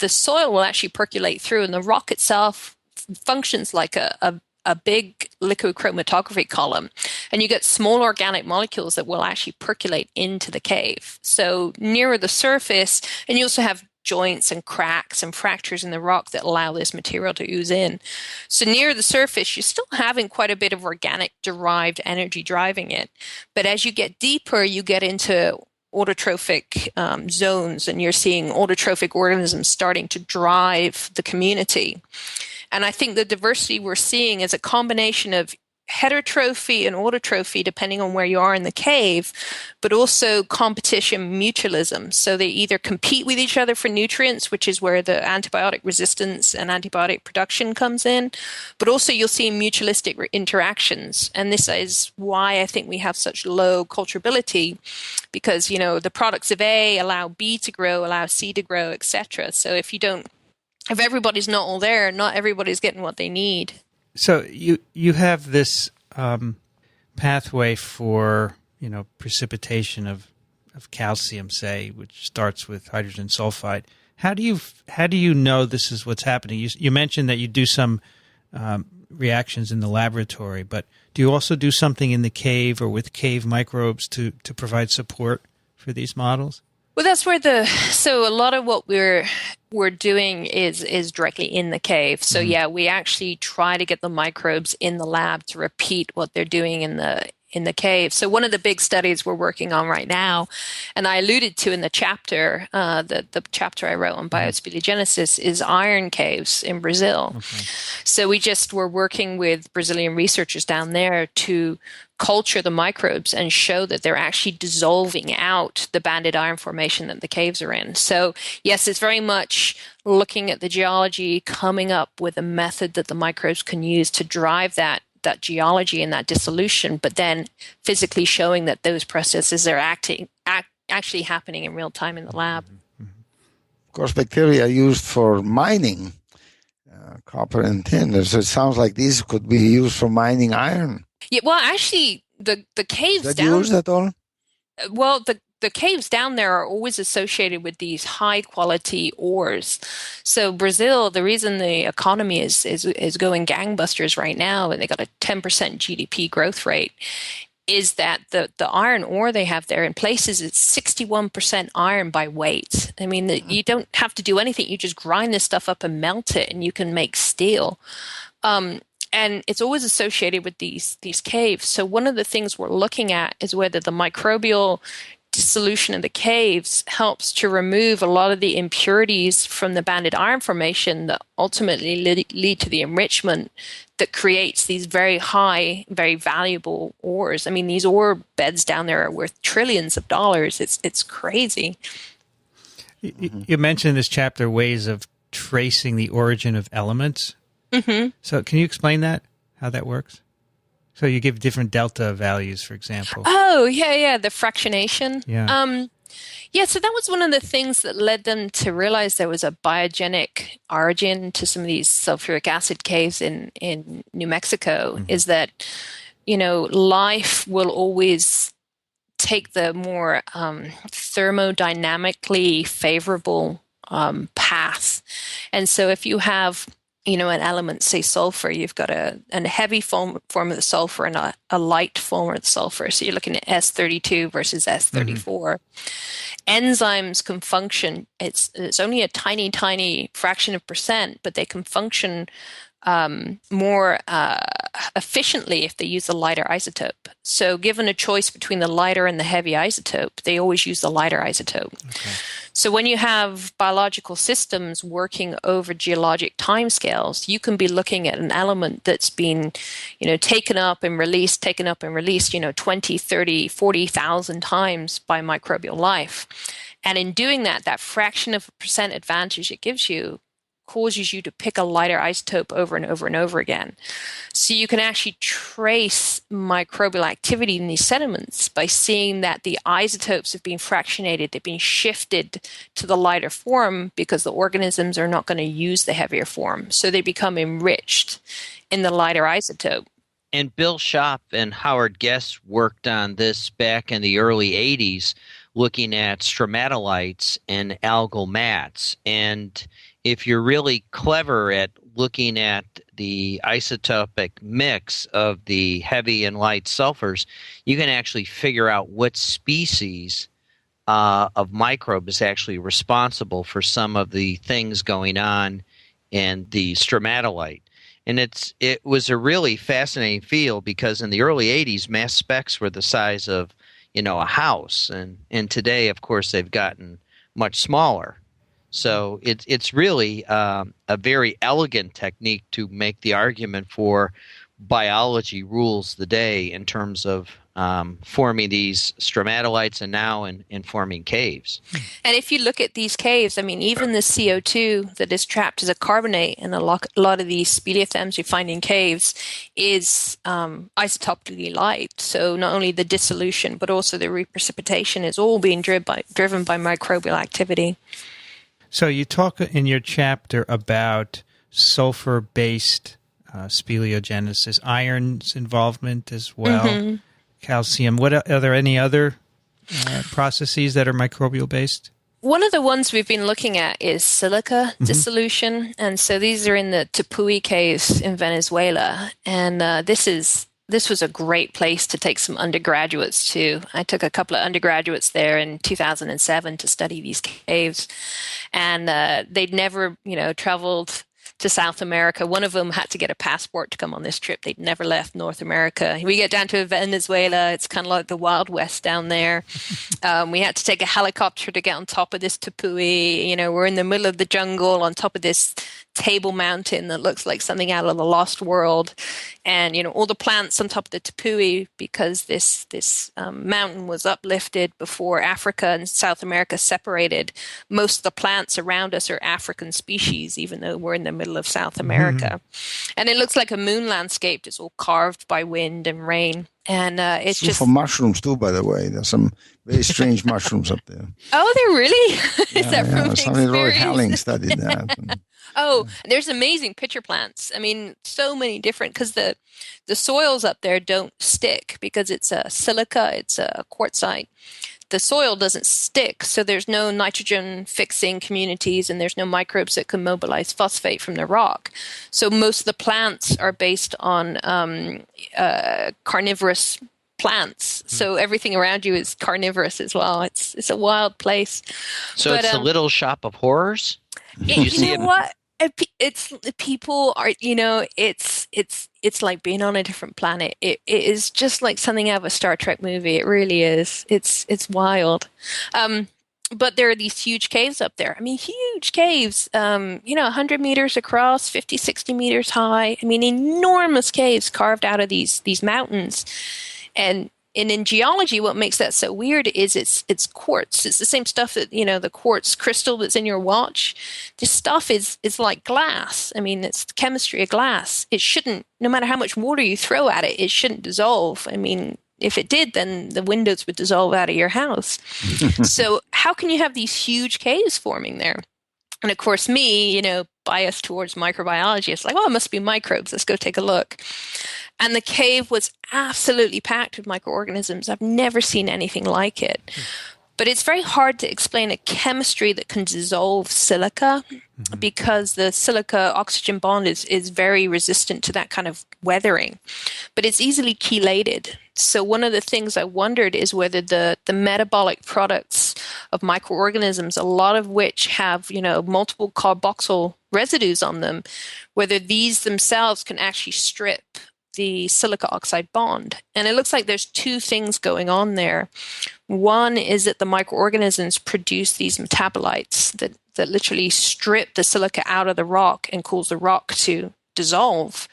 will actually percolate through, and the rock itself functions like a big liquid chromatography column, and you get small organic molecules that will actually percolate into the cave. So nearer the surface, and you also have joints and cracks and fractures in the rock that allow this material to ooze in. So near the surface, you're still having quite a bit of organic derived energy driving it. But as you get deeper, you get into autotrophic zones, and you're seeing autotrophic organisms starting to drive the community. And I think the diversity we're seeing is a combination of heterotrophy and autotrophy depending on where you are in the cave, but also competition mutualism. So they either compete with each other for nutrients, which is where the antibiotic resistance and antibiotic production comes in, but also you'll see mutualistic interactions. And this is why I think we have such low culturability, because, the products of A allow B to grow, allow C to grow, etc. So if everybody's not all there, not everybody's getting what they need. So you have this pathway for precipitation of calcium, say, which starts with hydrogen sulfide. How do you know this is what's happening? You mentioned that you do some reactions in the laboratory, but do you also do something in the cave or with cave microbes to provide support for these models? Well, that's where so a lot of what we're doing is directly in the cave. So yeah, we actually try to get the microbes in the lab to repeat what they're doing in the cave. So one of the big studies we're working on right now, and I alluded to in the chapter, the chapter I wrote on Biospeliogenesis, is iron caves in Brazil. Okay. So we just were working with Brazilian researchers down there to culture the microbes and show that they're actually dissolving out the banded iron formation that the caves are in. So yes, it's very much looking at the geology, coming up with a method that the microbes can use to drive that geology and that dissolution, but then physically showing that those processes are actually happening in real time in the lab. Of course, bacteria are used for mining copper and tin, so it sounds like these could be used for mining iron. Yeah, well, actually, the caves Is that used at all? Well, the caves down there are always associated with these high quality ores. So Brazil, the reason the economy is going gangbusters right now, and they got a 10% GDP growth rate, is that the iron ore they have there in places it's 61% iron by weight. I mean, you don't have to do anything. You just grind this stuff up and melt it, and you can make steel. And it's always associated with these caves. So one of the things we're looking at is whether the microbial dissolution in the caves helps to remove a lot of the impurities from the banded iron formation that ultimately lead to the enrichment that creates these very high, very valuable ores. I mean, these ore beds down there are worth trillions of dollars. It's crazy. You mentioned in this chapter ways of tracing the origin of elements. Mm-hmm. So can you explain that, how that works? So you give different delta values, for example. Oh, yeah, the fractionation. Yeah. So that was one of the things that led them to realize there was a biogenic origin to some of these sulfuric acid caves in New Mexico, is that, life will always take the more thermodynamically favorable path. And so if you have an element, say sulfur, you've got a heavy form of the sulfur and a light form of the sulfur. So you're looking at S32 versus S34. Enzymes can function, it's only a tiny, tiny fraction of percent, but they can function more efficiently if they use the lighter isotope. So given a choice between the lighter and the heavy isotope, they always use the lighter isotope. Okay. So when you have biological systems working over geologic timescales, you can be looking at an element that's been, taken up and released, 20, 30, 40,000 times by microbial life. And in doing that fraction of a percent advantage it gives you causes you to pick a lighter isotope over and over and over again. So you can actually trace microbial activity in these sediments by seeing that the isotopes have been fractionated, they've been shifted to the lighter form because the organisms are not going to use the heavier form. So they become enriched in the lighter isotope. And Bill Schopp and Howard Guest worked on this back in the early 80s, looking at stromatolites and algal mats. And if you're really clever at looking at the isotopic mix of the heavy and light sulfurs, you can actually figure out what species of microbe is actually responsible for some of the things going on in the stromatolite. And it was a really fascinating field because in the early 80s, mass specs were the size of, a house. And today, of course, they've gotten much smaller. So it's really a very elegant technique to make the argument for biology rules the day in terms of forming these stromatolites and now in forming caves. And if you look at these caves, I mean, even the CO2 that is trapped as a carbonate in a lot of these speleothems you find in caves is isotopically light. So not only the dissolution, but also the reprecipitation is all being driven by microbial activity. So you talk in your chapter about sulfur-based speleogenesis, iron's involvement as well. Mm-hmm. Calcium. Are there any other processes that are microbial based? One of the ones we've been looking at is silica dissolution, and so these are in the Tupui caves in Venezuela. And this was a great place to take some undergraduates to. I took a couple of undergraduates there in 2007 to study these caves, and they'd never, traveled to South America. One of them had to get a passport to come on this trip. They'd never left North America. We get down to Venezuela. It's kind of like the Wild West down there. We had to take a helicopter to get on top of this tepui. We're in the middle of the jungle on top of this table mountain that looks like something out of the Lost World. And, all the plants on top of the tepui, because this mountain was uplifted before Africa and South America separated. Most of the plants around us are African species, even though we're in the middle of South America. And it looks like a moon landscape. It's all carved by wind and rain. And it's just... for mushrooms, too, by the way. There's some very strange mushrooms up there. Oh, they're really? Is that from something Roy Halling studied that. Oh, there's amazing pitcher plants. I mean, so many different, because the soils up there don't stick because it's a silica, it's a quartzite. The soil doesn't stick, so there's no nitrogen fixing communities and there's no microbes that can mobilize phosphate from the rock. So most of the plants are based on carnivorous plants. So everything around you is carnivorous as well. It's a wild place. So it's a little shop of horrors? You know what? It's people are, it's like being on a different planet. It is just like something out of a Star Trek movie. It really is. It's wild. But there are these huge caves up there. I mean, huge caves, 100 meters across, 50, 60 meters high. I mean, enormous caves carved out of these mountains. And in geology, what makes that so weird is it's quartz. It's the same stuff that, the quartz crystal that's in your watch. This stuff is like glass. I mean, it's the chemistry of glass. It shouldn't, no matter how much water you throw at it, it shouldn't dissolve. I mean, if it did, then the windows would dissolve out of your house. So how can you have these huge caves forming there? And of course, me, biased towards microbiology, it's like, oh, it must be microbes. Let's go take a look. And the cave was absolutely packed with microorganisms. I've never seen anything like it. But it's very hard to explain a chemistry that can dissolve silica because the silica-oxygen bond is very resistant to that kind of weathering. But it's easily chelated. So one of the things I wondered is whether the metabolic products of microorganisms, a lot of which have, multiple carboxyl residues on them, whether these themselves can actually strip the silica oxide bond. And it looks like there's two things going on there. One is that the microorganisms produce these metabolites that literally strip the silica out of the rock and cause the rock to dissolve.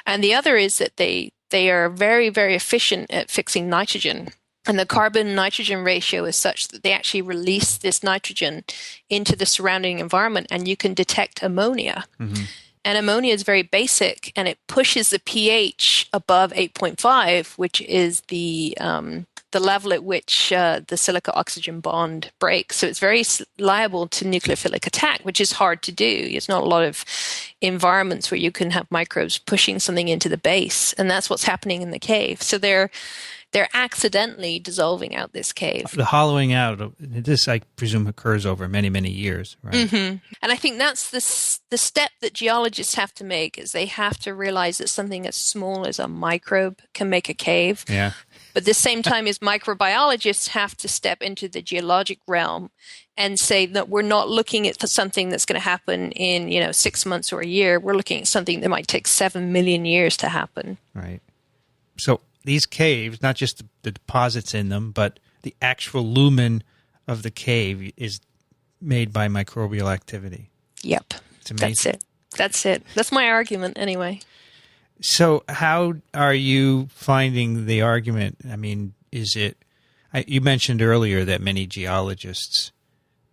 And the other is that they are very, very efficient at fixing nitrogen. And the carbon-nitrogen ratio is such that they actually release this nitrogen into the surrounding environment, and you can detect ammonia. And ammonia is very basic, and it pushes the pH above 8.5, which is the level at which the silica-oxygen bond breaks. So it's very liable to nucleophilic attack, which is hard to do. There's not a lot of environments where you can have microbes pushing something into the base, and that's what's happening in the cave. So they're accidentally dissolving out this cave. The hollowing out, this I presume occurs over many, many years, right? And I think that's the step that geologists have to make, is they have to realize that something as small as a microbe can make a cave. Yeah. But at the same time as microbiologists have to step into the geologic realm and say that we're not looking at something that's going to happen in 6 months or a year. We're looking at something that might take 7 million years to happen. Right. So these caves, not just the deposits in them, but the actual lumen of the cave is made by microbial activity. Yep. It's amazing. That's it. That's my argument anyway. So how are you finding the argument? I mean, is it? You mentioned earlier that many geologists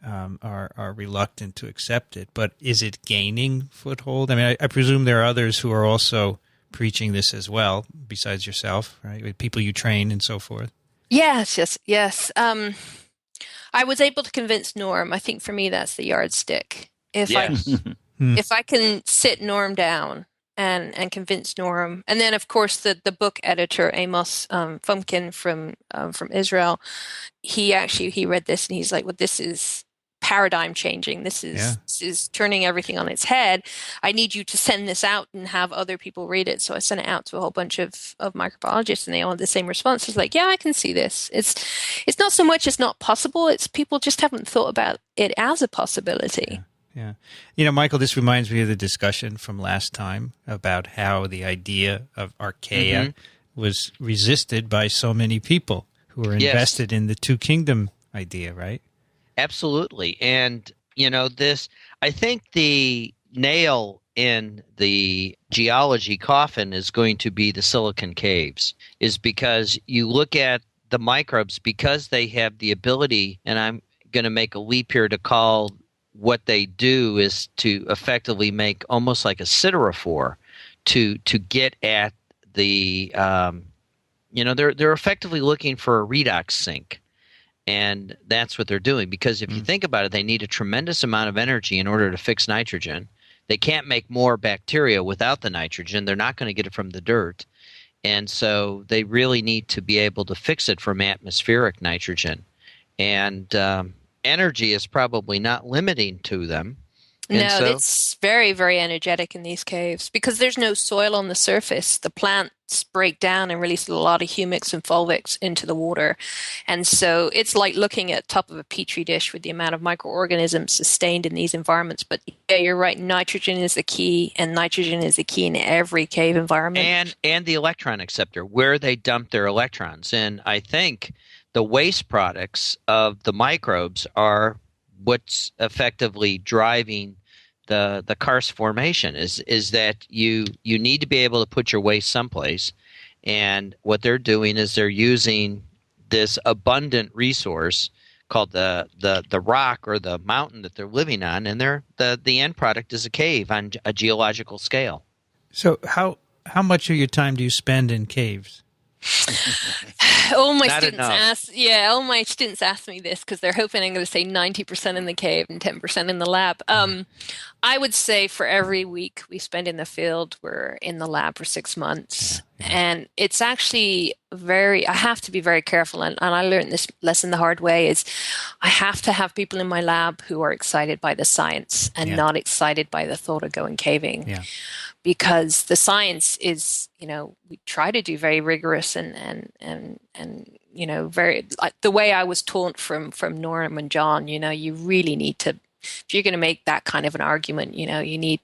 are reluctant to accept it, but is it gaining foothold? I mean, I presume there are others who are also preaching this as well, besides yourself, right? With people you train and so forth. Yes. I was able to convince Norm. I think for me that's the yardstick. If I can sit Norm down and convince Norm, and then of course the book editor Amos Fumkin from Israel, he read this and he's like, well, this is paradigm changing. This is turning everything on its head. I need you to send this out and have other people read it. So I sent it out to a whole bunch of microbiologists, and they all had the same response. It's like, yeah, I can see this. It's not so much it's not possible. It's people just haven't thought about it as a possibility. Yeah. You know, Michael, this reminds me of the discussion from last time about how the idea of archaea was resisted by so many people who were invested in the two kingdom idea, right? Absolutely. And, you know, I think the nail in the geology coffin is going to be the silicon caves, is because you look at the microbes, because they have the ability, and I'm going to make a leap here to call what they do is to effectively make almost like a siderophore to get at the, they're effectively looking for a redox sink. And that's what they're doing, because if you think about it, they need a tremendous amount of energy in order to fix nitrogen. They can't make more bacteria without the nitrogen. They're not going to get it from the dirt. And so they really need to be able to fix it from atmospheric nitrogen. And energy is probably not limiting to them. No, it's very, very energetic in these caves because there's no soil on the surface. The plants break down and release a lot of humics and fulvics into the water. And so it's like looking at top of a petri dish with the amount of microorganisms sustained in these environments. But yeah, you're right. Nitrogen is the key, and nitrogen is the key in every cave environment. And the electron acceptor, where they dump their electrons. And I think the waste products of the microbes are what's effectively driving the karst formation is that you need to be able to put your waste someplace, and what they're doing is they're using this abundant resource called the rock or the mountain that they're living on, and the end product is a cave on a geological scale. So how much of your time do you spend in caves? All my students ask me this because they're hoping I'm going to say 90% in the cave and 10% in the lab. I would say for every week we spend in the field, we're in the lab for 6 months. And it's actually I have to be very careful. And I learned this lesson the hard way is I have to have people in my lab who are excited by the science and not excited by the thought of going caving. Yeah. Because the science is, we try to do very rigorous and very the way I was taught from Norm and John. You really need to, if you're going to make that kind of an argument, you need,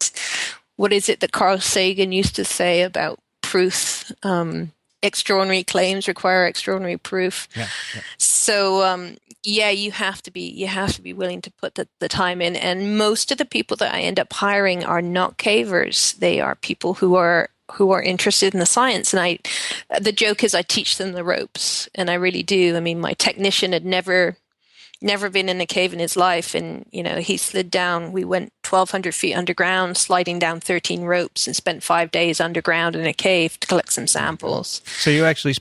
what is it that Carl Sagan used to say about proof? Extraordinary claims require extraordinary proof. Yeah. So you have to be willing to put the time in. And most of the people that I end up hiring are not cavers. They are people who are interested in the science. And the joke is I teach them the ropes, and I really do. I mean, my technician had never been in a cave in his life, and he slid down. We went 1,200 feet underground, sliding down 13 ropes, and spent 5 days underground in a cave to collect some samples. So you actually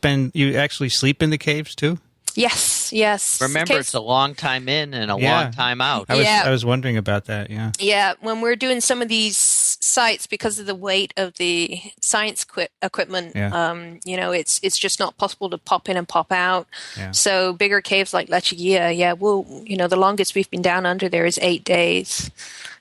sleep in the caves too? Yes. Remember, it's a long time in and a long time out. I was wondering about that. Yeah. When we're doing some of these sites, because of the weight of the science equipment, it's just not possible to pop in and pop out. Yeah. So bigger caves like Lechuguilla, the longest we've been down under there is 8 days.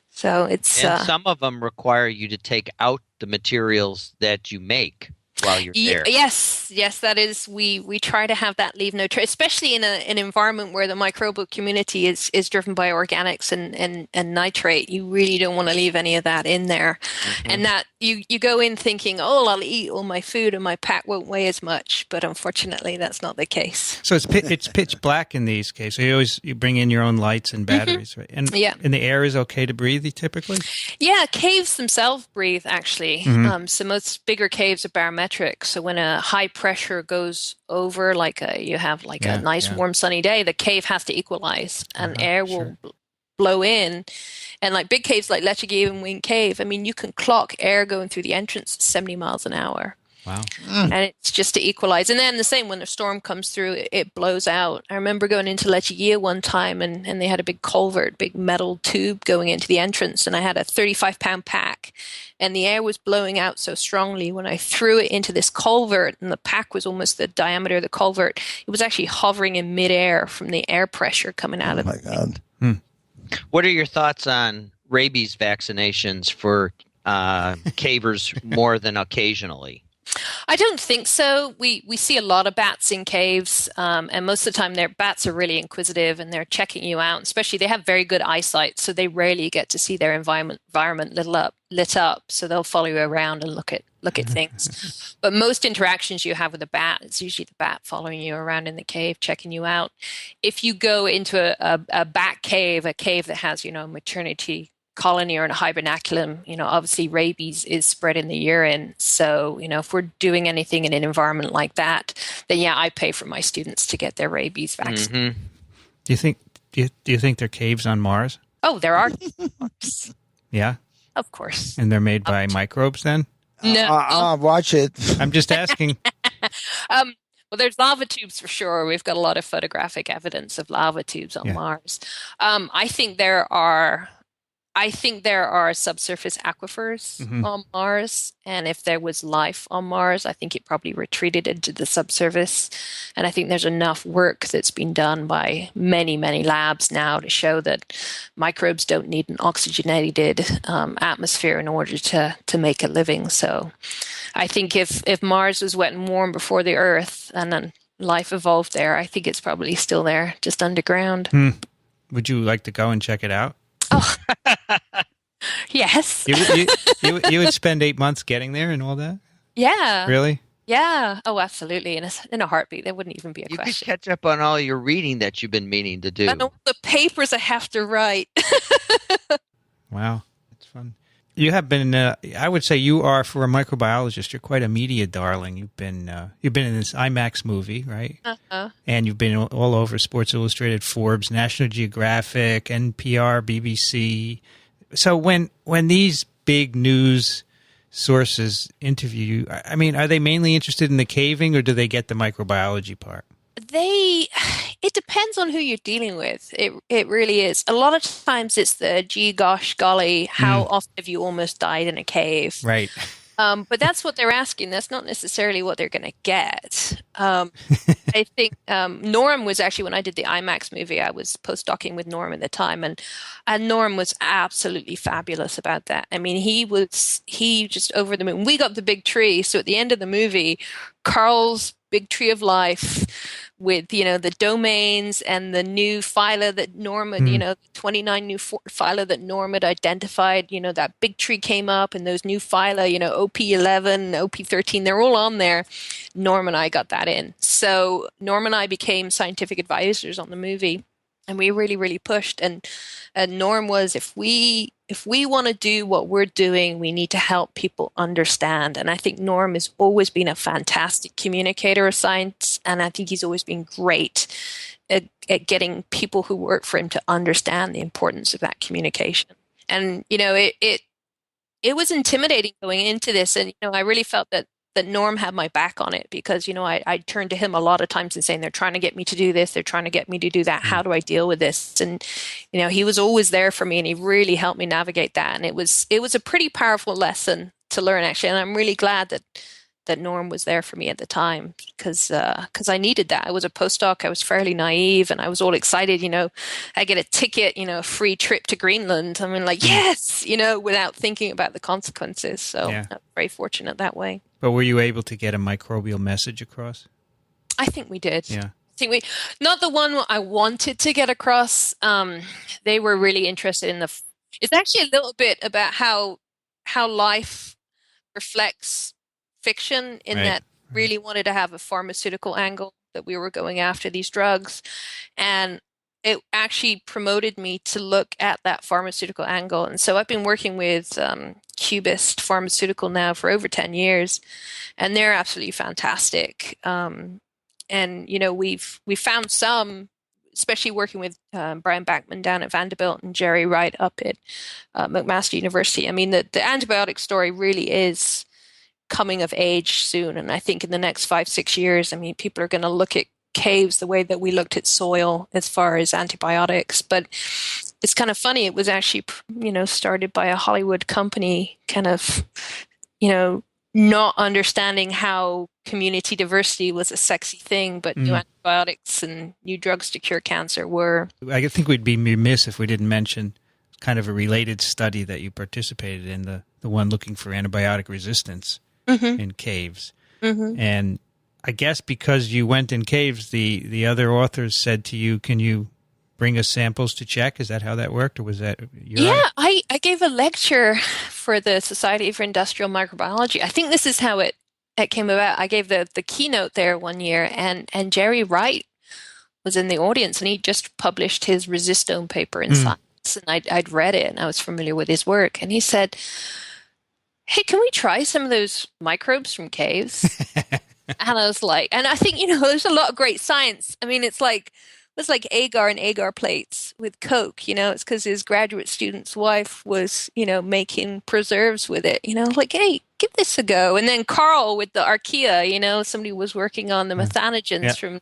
So it's and some of them require you to take out the materials that you make. while you're there. Yes, that is. We try to have that leave no trace, especially in an environment where the microbial community is driven by organics and nitrate. You really don't want to leave any of that in there, and that you go in thinking, oh, I'll eat all my food and my pack won't weigh as much, but unfortunately, that's not the case. So it's pitch black in these cases. So you bring in your own lights and batteries, right? And the air is okay to breathe typically. Yeah, caves themselves breathe actually. So most bigger caves are barometric. So when a high pressure goes over, you have a nice warm sunny day, the cave has to equalize, and air will blow in. And like big caves like Lechuguilla and Wing Cave, I mean, you can clock air going through the entrance at 70 miles an hour. Wow. And it's just to equalize. And then the same, when the storm comes through, it blows out. I remember going into Lechuguilla one time, and they had a big culvert, big metal tube going into the entrance, and I had a 35-pound pack, and the air was blowing out so strongly when I threw it into this culvert, and the pack was almost the diameter of the culvert. It was actually hovering in midair from the air pressure coming out of it. Oh, my God. What are your thoughts on rabies vaccinations for cavers more than occasionally? I don't think so. We see a lot of bats in caves, and most of the time their bats are really inquisitive and they're checking you out. Especially they have very good eyesight, so they rarely get to see their environment lit up. So they'll follow you around and look at things. But most interactions you have with a bat, it's usually the bat following you around in the cave, checking you out. If you go into a bat cave, a cave that has maternity colony or in a hibernaculum, obviously rabies is spread in the urine. So, if we're doing anything in an environment like that, then I pay for my students to get their rabies vaccine. Do you think there are caves on Mars? Oh, there are. Yeah? Of course. And they're made by microbes then? No. Watch it. I'm just asking. Well, there's lava tubes for sure. We've got a lot of photographic evidence of lava tubes on Mars. I think there are subsurface aquifers on Mars, and if there was life on Mars, I think it probably retreated into the subsurface. And I think there's enough work that's been done by many, many labs now to show that microbes don't need an oxygenated atmosphere in order to make a living. So I think if Mars was wet and warm before the Earth and then life evolved there, I think it's probably still there, just underground. Would you like to go and check it out? Oh, yes. You would spend 8 months getting there and all that? Yeah. Really? Yeah. Oh, absolutely. In a heartbeat. There wouldn't even be a question. You could catch up on all your reading that you've been meaning to do. And all the papers I have to write. Wow. That's fun. You have been, I would say you are, for a microbiologist, you're quite a media darling. You've been in this IMAX movie, right? And you've been all over Sports Illustrated, Forbes, National Geographic, NPR, BBC. So when these big news sources interview you, I mean, are they mainly interested in the caving, or do they get the microbiology part? It depends on who you're dealing with. It really is. A lot of times it's the gee, gosh, golly, how often have you almost died in a cave? Right. But that's what they're asking. That's not necessarily what they're going to get. I think Norm was actually, when I did the IMAX movie, I was postdocing with Norm at the time, and Norm was absolutely fabulous about that. I mean, he just over the moon. We got the big tree. So at the end of the movie, Carl's big tree of life with, the domains and the new phyla that Norm had, 29 new phyla that Norm had identified, that big tree came up, and those new phyla, OP11, OP13, they're all on there. Norm and I got that in. So Norm and I became scientific advisors on the movie, and we really, really pushed. And Norm was, if we want to do what we're doing, we need to help people understand. And I think Norm has always been a fantastic communicator of science, and I think he's always been great at getting people who work for him to understand the importance of that communication. And, it was intimidating going into this, and, I really felt that Norm had my back on it, because, I turned to him a lot of times and saying, they're trying to get me to do this, they're trying to get me to do that. How do I deal with this? And, he was always there for me, and he really helped me navigate that. And it was a pretty powerful lesson to learn, actually. And I'm really glad Norm was there for me at the time because I needed that. I was a postdoc. I was fairly naive, and I was all excited. I get a ticket, a free trip to Greenland. I mean, like, yes, without thinking about the consequences. So Yeah. I'm very fortunate that way. But were you able to get a microbial message across? I think we did. Yeah. Not the one I wanted to get across. They were really interested in it's actually a little bit about how life reflects fiction in Right. that really wanted to have a pharmaceutical angle, that we were going after these drugs. And it actually promoted me to look at that pharmaceutical angle. And so I've been working with Cubist Pharmaceutical now for over 10 years, and they're absolutely fantastic. And we've found some, especially working with Brian Backman down at Vanderbilt and Jerry Wright up at McMaster University. I mean, the antibiotic story really is coming of age soon, and I think in the next 5-6 years, I mean, people are going to look at caves the way that we looked at soil as far as antibiotics. But it's kind of funny. It was actually, started by a Hollywood company, kind of, not understanding how community diversity was a sexy thing, but new antibiotics and new drugs to cure cancer were. I think we'd be remiss if we didn't mention kind of a related study that you participated in, the one looking for antibiotic resistance in caves. Mm-hmm. And I guess because you went in caves, the other authors said to you, can you bring us samples to check? Is that how that worked, or was that I gave a lecture for the Society for Industrial Microbiology. I think this is how it came about. I gave the keynote there one year, and Jerry Wright was in the audience, and he just published his resistome paper in Science, and I'd read it, and I was familiar with his work, and he said, hey, can we try some of those microbes from caves? And I was like, and I think, there's a lot of great science. I mean, it's like agar and agar plates with Coke, it's because his graduate student's wife was, making preserves with it, like, hey, give this a go. And then Carl with the archaea, somebody was working on the methanogens from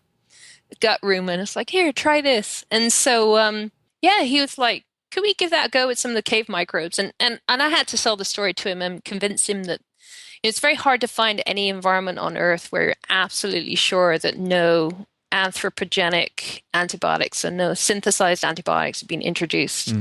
the gut room, and it's like, here, try this. And so, he was like, could we give that a go with some of the cave microbes? And I had to sell the story to him and convince him that it's very hard to find any environment on Earth where you're absolutely sure that no anthropogenic antibiotics and no synthesized antibiotics have been introduced.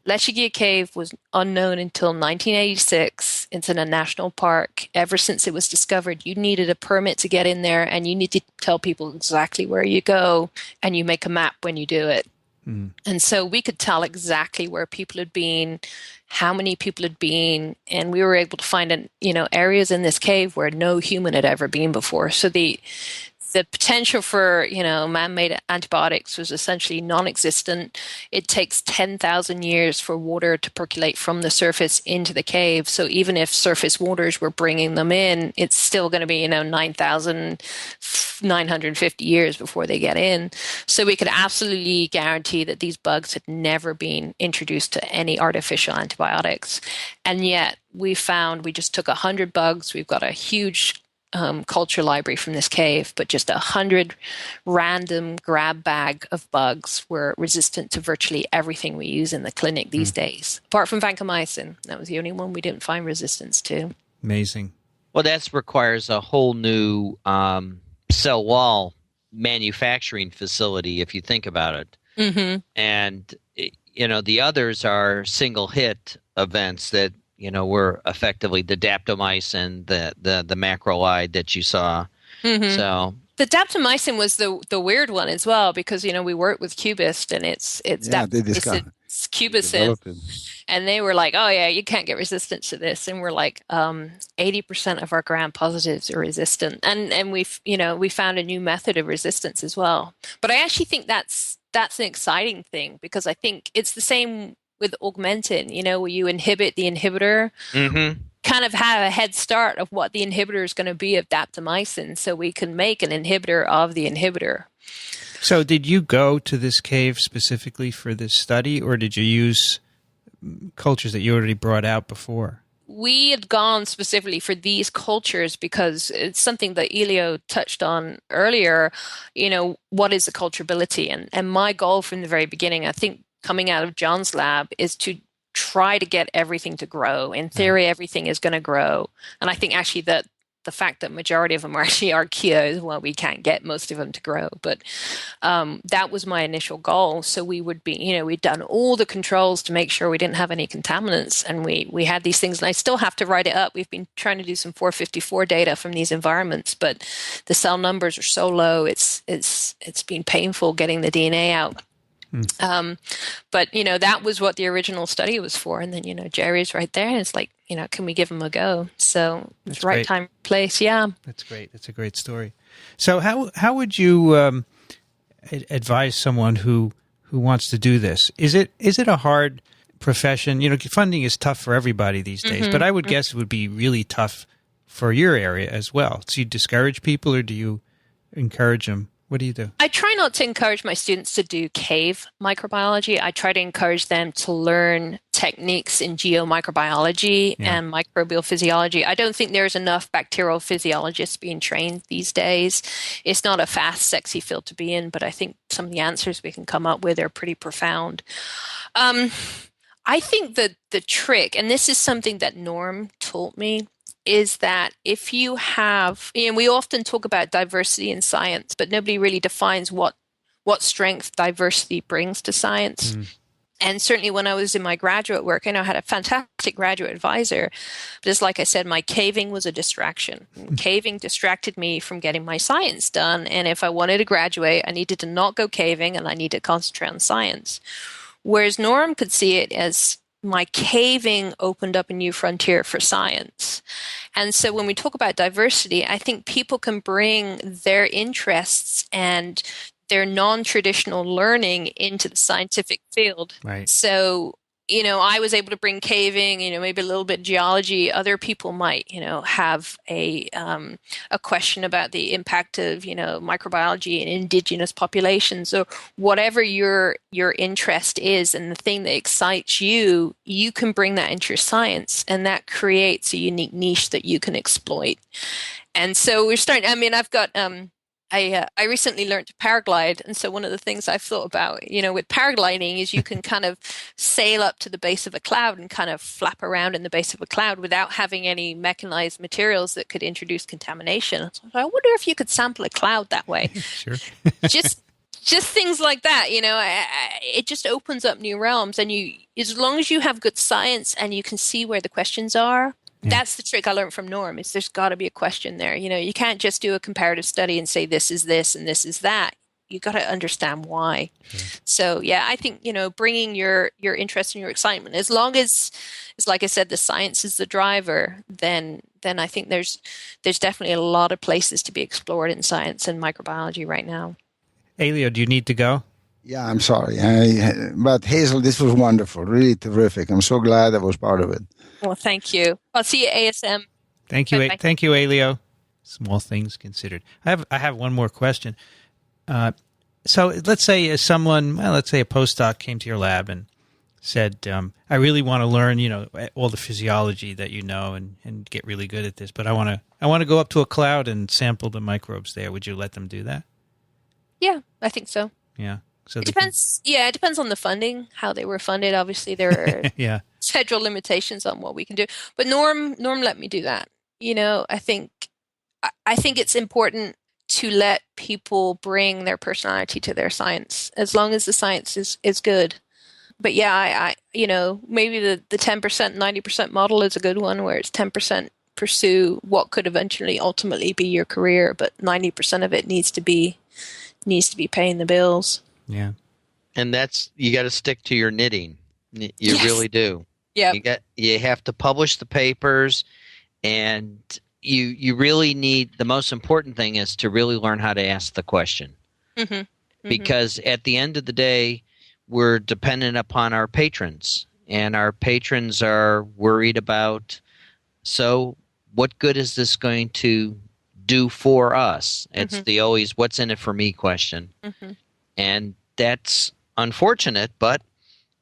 Lechuguilla Cave was unknown until 1986. It's in a national park. Ever since it was discovered, you needed a permit to get in there, and you need to tell people exactly where you go, and you make a map when you do it. And so we could tell exactly where people had been, how many people had been, and we were able to find areas in this cave where no human had ever been before. So the potential for, man-made antibiotics was essentially non-existent. It takes 10,000 years for water to percolate from the surface into the cave. So even if surface waters were bringing them in, it's still going to be, 9,950 years before they get in. So we could absolutely guarantee that these bugs had never been introduced to any artificial antibiotics. And yet we just took 100 bugs. We've got a huge culture library from this cave, but just 100 random grab bag of bugs were resistant to virtually everything we use in the clinic these days, apart from vancomycin. That was the only one we didn't find resistance to. Amazing. Well, that requires a whole new cell wall manufacturing facility, if you think about it. And the others are single hit events that were effectively the daptomycin, the macrolide that you saw. So the daptomycin was the weird one as well, because we worked with Cubist, and it's Cubicin, and they were like, oh yeah, you can't get resistance to this, and we're like, 80% of our gram positives are resistant, and we found a new method of resistance as well. But I actually think that's an exciting thing, because I think it's the same with augmentin, where you inhibit the inhibitor, kind of have a head start of what the inhibitor is going to be of daptomycin, so we can make an inhibitor of the inhibitor. So did you go to this cave specifically for this study, or did you use cultures that you already brought out before? We had gone specifically for these cultures because it's something that Elio touched on earlier, what is the culturability? And my goal from the very beginning, I think, coming out of John's lab, is to try to get everything to grow. In theory, everything is going to grow. And I think actually that the fact that majority of them are actually archaeas. Well, we can't get most of them to grow, but that was my initial goal. So we would be, we'd done all the controls to make sure we didn't have any contaminants, and we had these things, and I still have to write it up. We've been trying to do some 454 data from these environments, but the cell numbers are so low, it's been painful getting the DNA out. But that was what the original study was for, and then Jerry's right there, and it's like, can we give him a go? So it's right great. time, place. Yeah, that's great. That's a great story. So how would you advise someone who wants to do this? Is it a hard profession? Funding is tough for everybody these days, but I would guess it would be really tough for your area as well. Do you discourage people, or do you encourage them? What do you do? I try not to encourage my students to do cave microbiology. I try to encourage them to learn techniques in geomicrobiology and microbial physiology. I don't think there's enough bacterial physiologists being trained these days. It's not a fast, sexy field to be in, but I think some of the answers we can come up with are pretty profound. I think that the trick, and this is something that Norm taught me, is that if you have, we often talk about diversity in science, but nobody really defines what strength diversity brings to science. And certainly when I was in my graduate work, I had a fantastic graduate advisor, but just like I said, my caving was a distraction. Caving distracted me from getting my science done. And if I wanted to graduate, I needed to not go caving, and I needed to concentrate on science. Whereas Norm could see it as my caving opened up a new frontier for science. And so when we talk about diversity, I think people can bring their interests and their non-traditional learning into the scientific field. Right. So, I was able to bring caving, maybe a little bit of geology. Other people might, have a question about the impact of, microbiology in indigenous populations, or whatever your interest is and the thing that excites you, you can bring that into your science, and that creates a unique niche that you can exploit. And so we're starting, I've got, I recently learned to paraglide, and so one of the things I've thought about, with paragliding is you can kind of sail up to the base of a cloud and kind of flap around in the base of a cloud without having any mechanized materials that could introduce contamination. So I wonder if you could sample a cloud that way. Sure. just things like that, it just opens up new realms, and as long as you have good science and you can see where the questions are. That's the trick I learned from Norm, is there's got to be a question there. You can't just do a comparative study and say this is this and this is that. You got to understand why. So, I think, bringing your interest and your excitement, as long as, like I said, the science is the driver, then I think there's definitely a lot of places to be explored in science and microbiology right now. Elio, do you need to go? Yeah, I'm sorry. But Hazel, this was wonderful, really terrific. I'm so glad I was part of it. Well, thank you. I'll see you at ASM. Thank you. Bye-bye. Thank you, Elio. Small things considered. I have one more question. So let's say a postdoc came to your lab and said, I really want to learn, all the physiology that and get really good at this, but I want to go up to a cloud and sample the microbes there. Would you let them do that? Yeah, I think so. Yeah. So it depends. It depends on the funding, how they were funded. Obviously, there are federal limitations on what we can do. But Norm let me do that. I think it's important to let people bring their personality to their science, as long as the science is good. But I maybe the 10%, 90% model is a good one, where it's 10% pursue what could eventually ultimately be your career, but 90% of it needs to be paying the bills. Yeah. And you got to stick to your knitting. You really do. Yeah. You have to publish the papers, and you really need, the most important thing is to really learn how to ask the question. Mm-hmm. Mm-hmm. Because at the end of the day, we're dependent upon our patrons, and our patrons are worried about, so what good is this going to do for us? It's the always what's in it for me question. Mm-hmm. And that's unfortunate, but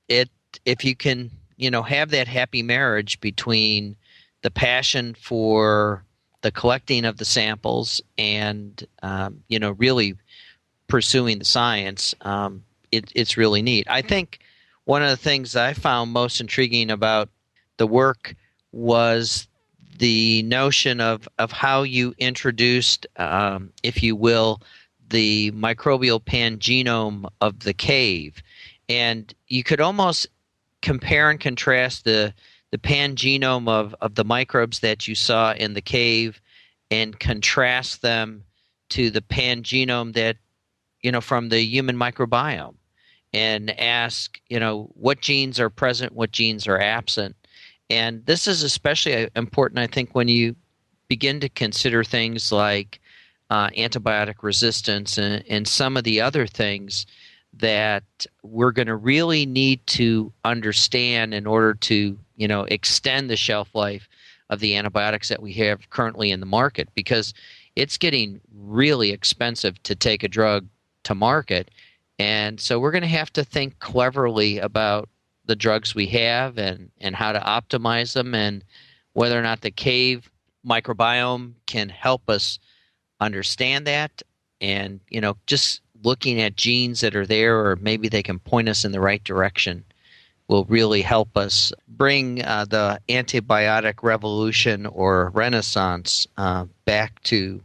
if you can, have that happy marriage between the passion for the collecting of the samples and, really pursuing the science, it's really neat. I think one of the things I found most intriguing about the work was the notion of how you introduced, if you will, the microbial pangenome of the cave. And you could almost compare and contrast the pangenome of the microbes that you saw in the cave and contrast them to the pangenome that, from the human microbiome, and ask, what genes are present, what genes are absent. And this is especially important, I think, when you begin to consider things like antibiotic resistance and some of the other things that we're going to really need to understand in order to, extend the shelf life of the antibiotics that we have currently in the market, because it's getting really expensive to take a drug to market. And so we're going to have to think cleverly about the drugs we have and how to optimize them, and whether or not the cave microbiome can help us understand that. And, just looking at genes that are there, or maybe they can point us in the right direction, will really help us bring the antibiotic revolution or renaissance back to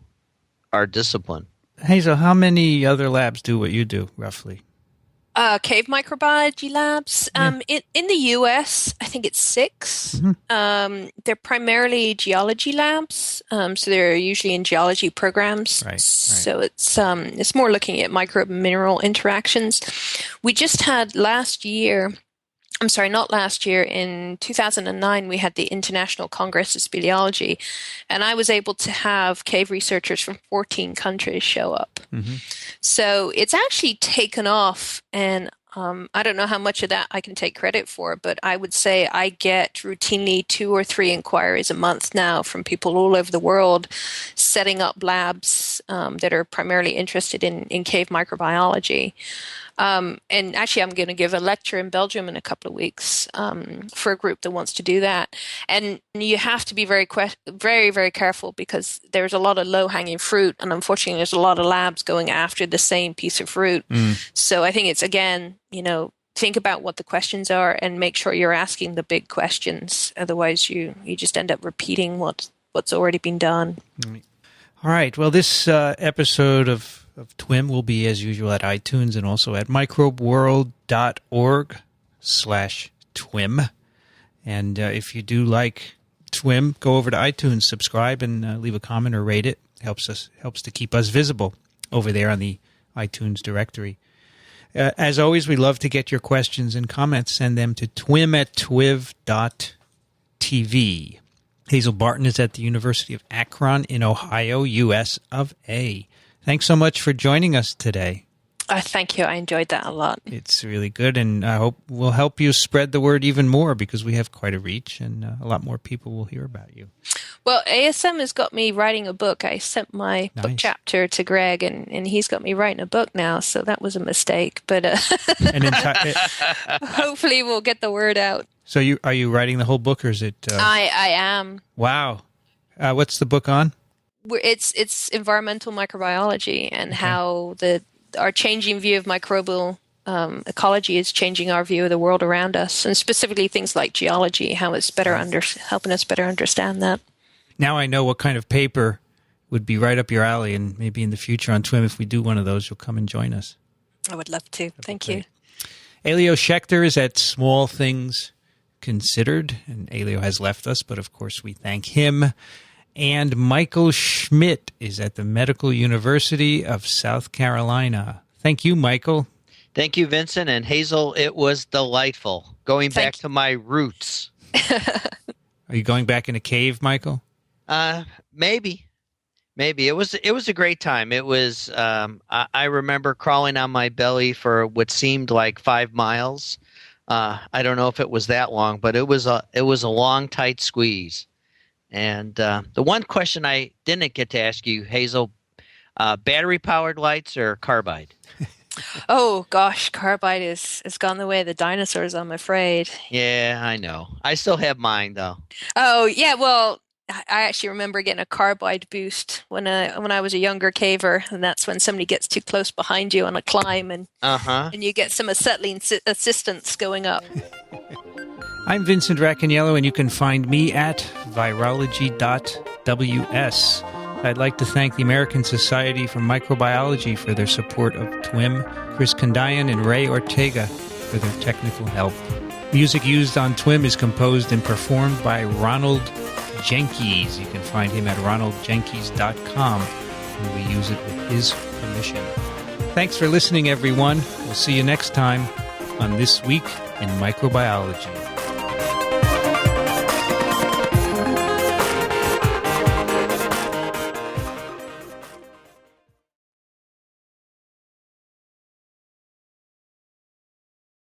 our discipline. Hazel, how many other labs do what you do, roughly? Cave microbiology labs. Yeah. In the U.S., I think it's 6. Mm-hmm. They're primarily geology labs, so they're usually in geology programs. Right. So it's more looking at microbe and mineral interactions. We just had in 2009, we had the International Congress of Speleology, and I was able to have cave researchers from 14 countries show up. Mm-hmm. So it's actually taken off, and I don't know how much of that I can take credit for, but I would say I get routinely 2 or 3 inquiries a month now from people all over the world setting up labs that are primarily interested in cave microbiology. And actually, I'm going to give a lecture in Belgium in a couple of weeks for a group that wants to do that. And you have to be very, very careful, because there's a lot of low-hanging fruit, and unfortunately, there's a lot of labs going after the same piece of fruit. So I think it's, again, think about what the questions are and make sure you're asking the big questions. Otherwise, you just end up repeating what's already been done. All right. Well, this episode of TWiM will be, as usual, at iTunes and also at microbeworld.org/TWiM. And if you do like TWiM, go over to iTunes, subscribe, and leave a comment or rate it. Helps to keep us visible over there on the iTunes directory. As always, we love to get your questions and comments. Send them to twim@twiv.tv. Hazel Barton is at the University of Akron in Ohio, U.S. of A. Thanks so much for joining us today. Thank you. I enjoyed that a lot. It's really good, and I hope we'll help you spread the word even more, because we have quite a reach, and a lot more people will hear about you. Well, ASM has got me writing a book. I sent my book chapter to Greg, and he's got me writing a book now, so that was a mistake. But hopefully we'll get the word out. So are you writing the whole book, or is it? I am. Wow. What's the book on? It's environmental microbiology, and how our changing view of microbial ecology is changing our view of the world around us, and specifically things like geology, how it's helping us better understand that. Now I know what kind of paper would be right up your alley, and maybe in the future on TWiM, if we do one of those, you'll come and join us. I would love to. Thank you. Elio Schaechter is at Small Things Considered, and Elio has left us, but of course we thank him. And Michael Schmidt is at the Medical University of South Carolina. Thank you, Michael. Thank you, Vincent. And Hazel, it was delightful going back to my roots. Are you going back in a cave, Michael? Maybe. It was a great time. It was. I remember crawling on my belly for what seemed like 5 miles. I don't know if it was that long, but it was a long, tight squeeze. And the one question I didn't get to ask you, Hazel, battery-powered lights or carbide? Oh, gosh, carbide has gone the way of the dinosaurs, I'm afraid. Yeah, I know. I still have mine, though. Oh, yeah, well, I actually remember getting a carbide boost when I was a younger caver, and that's when somebody gets too close behind you on a climb, and you get some acetylene assistance going up. I'm Vincent Racaniello, and you can find me at virology.ws. I'd like to thank the American Society for Microbiology for their support of TWiM, Chris Kondayan and Ray Ortega for their technical help. Music used on TWiM is composed and performed by Ronald Jenkins. You can find him at ronaldjenkins.com, and we use it with his permission. Thanks for listening, everyone. We'll see you next time on This Week in Microbiology.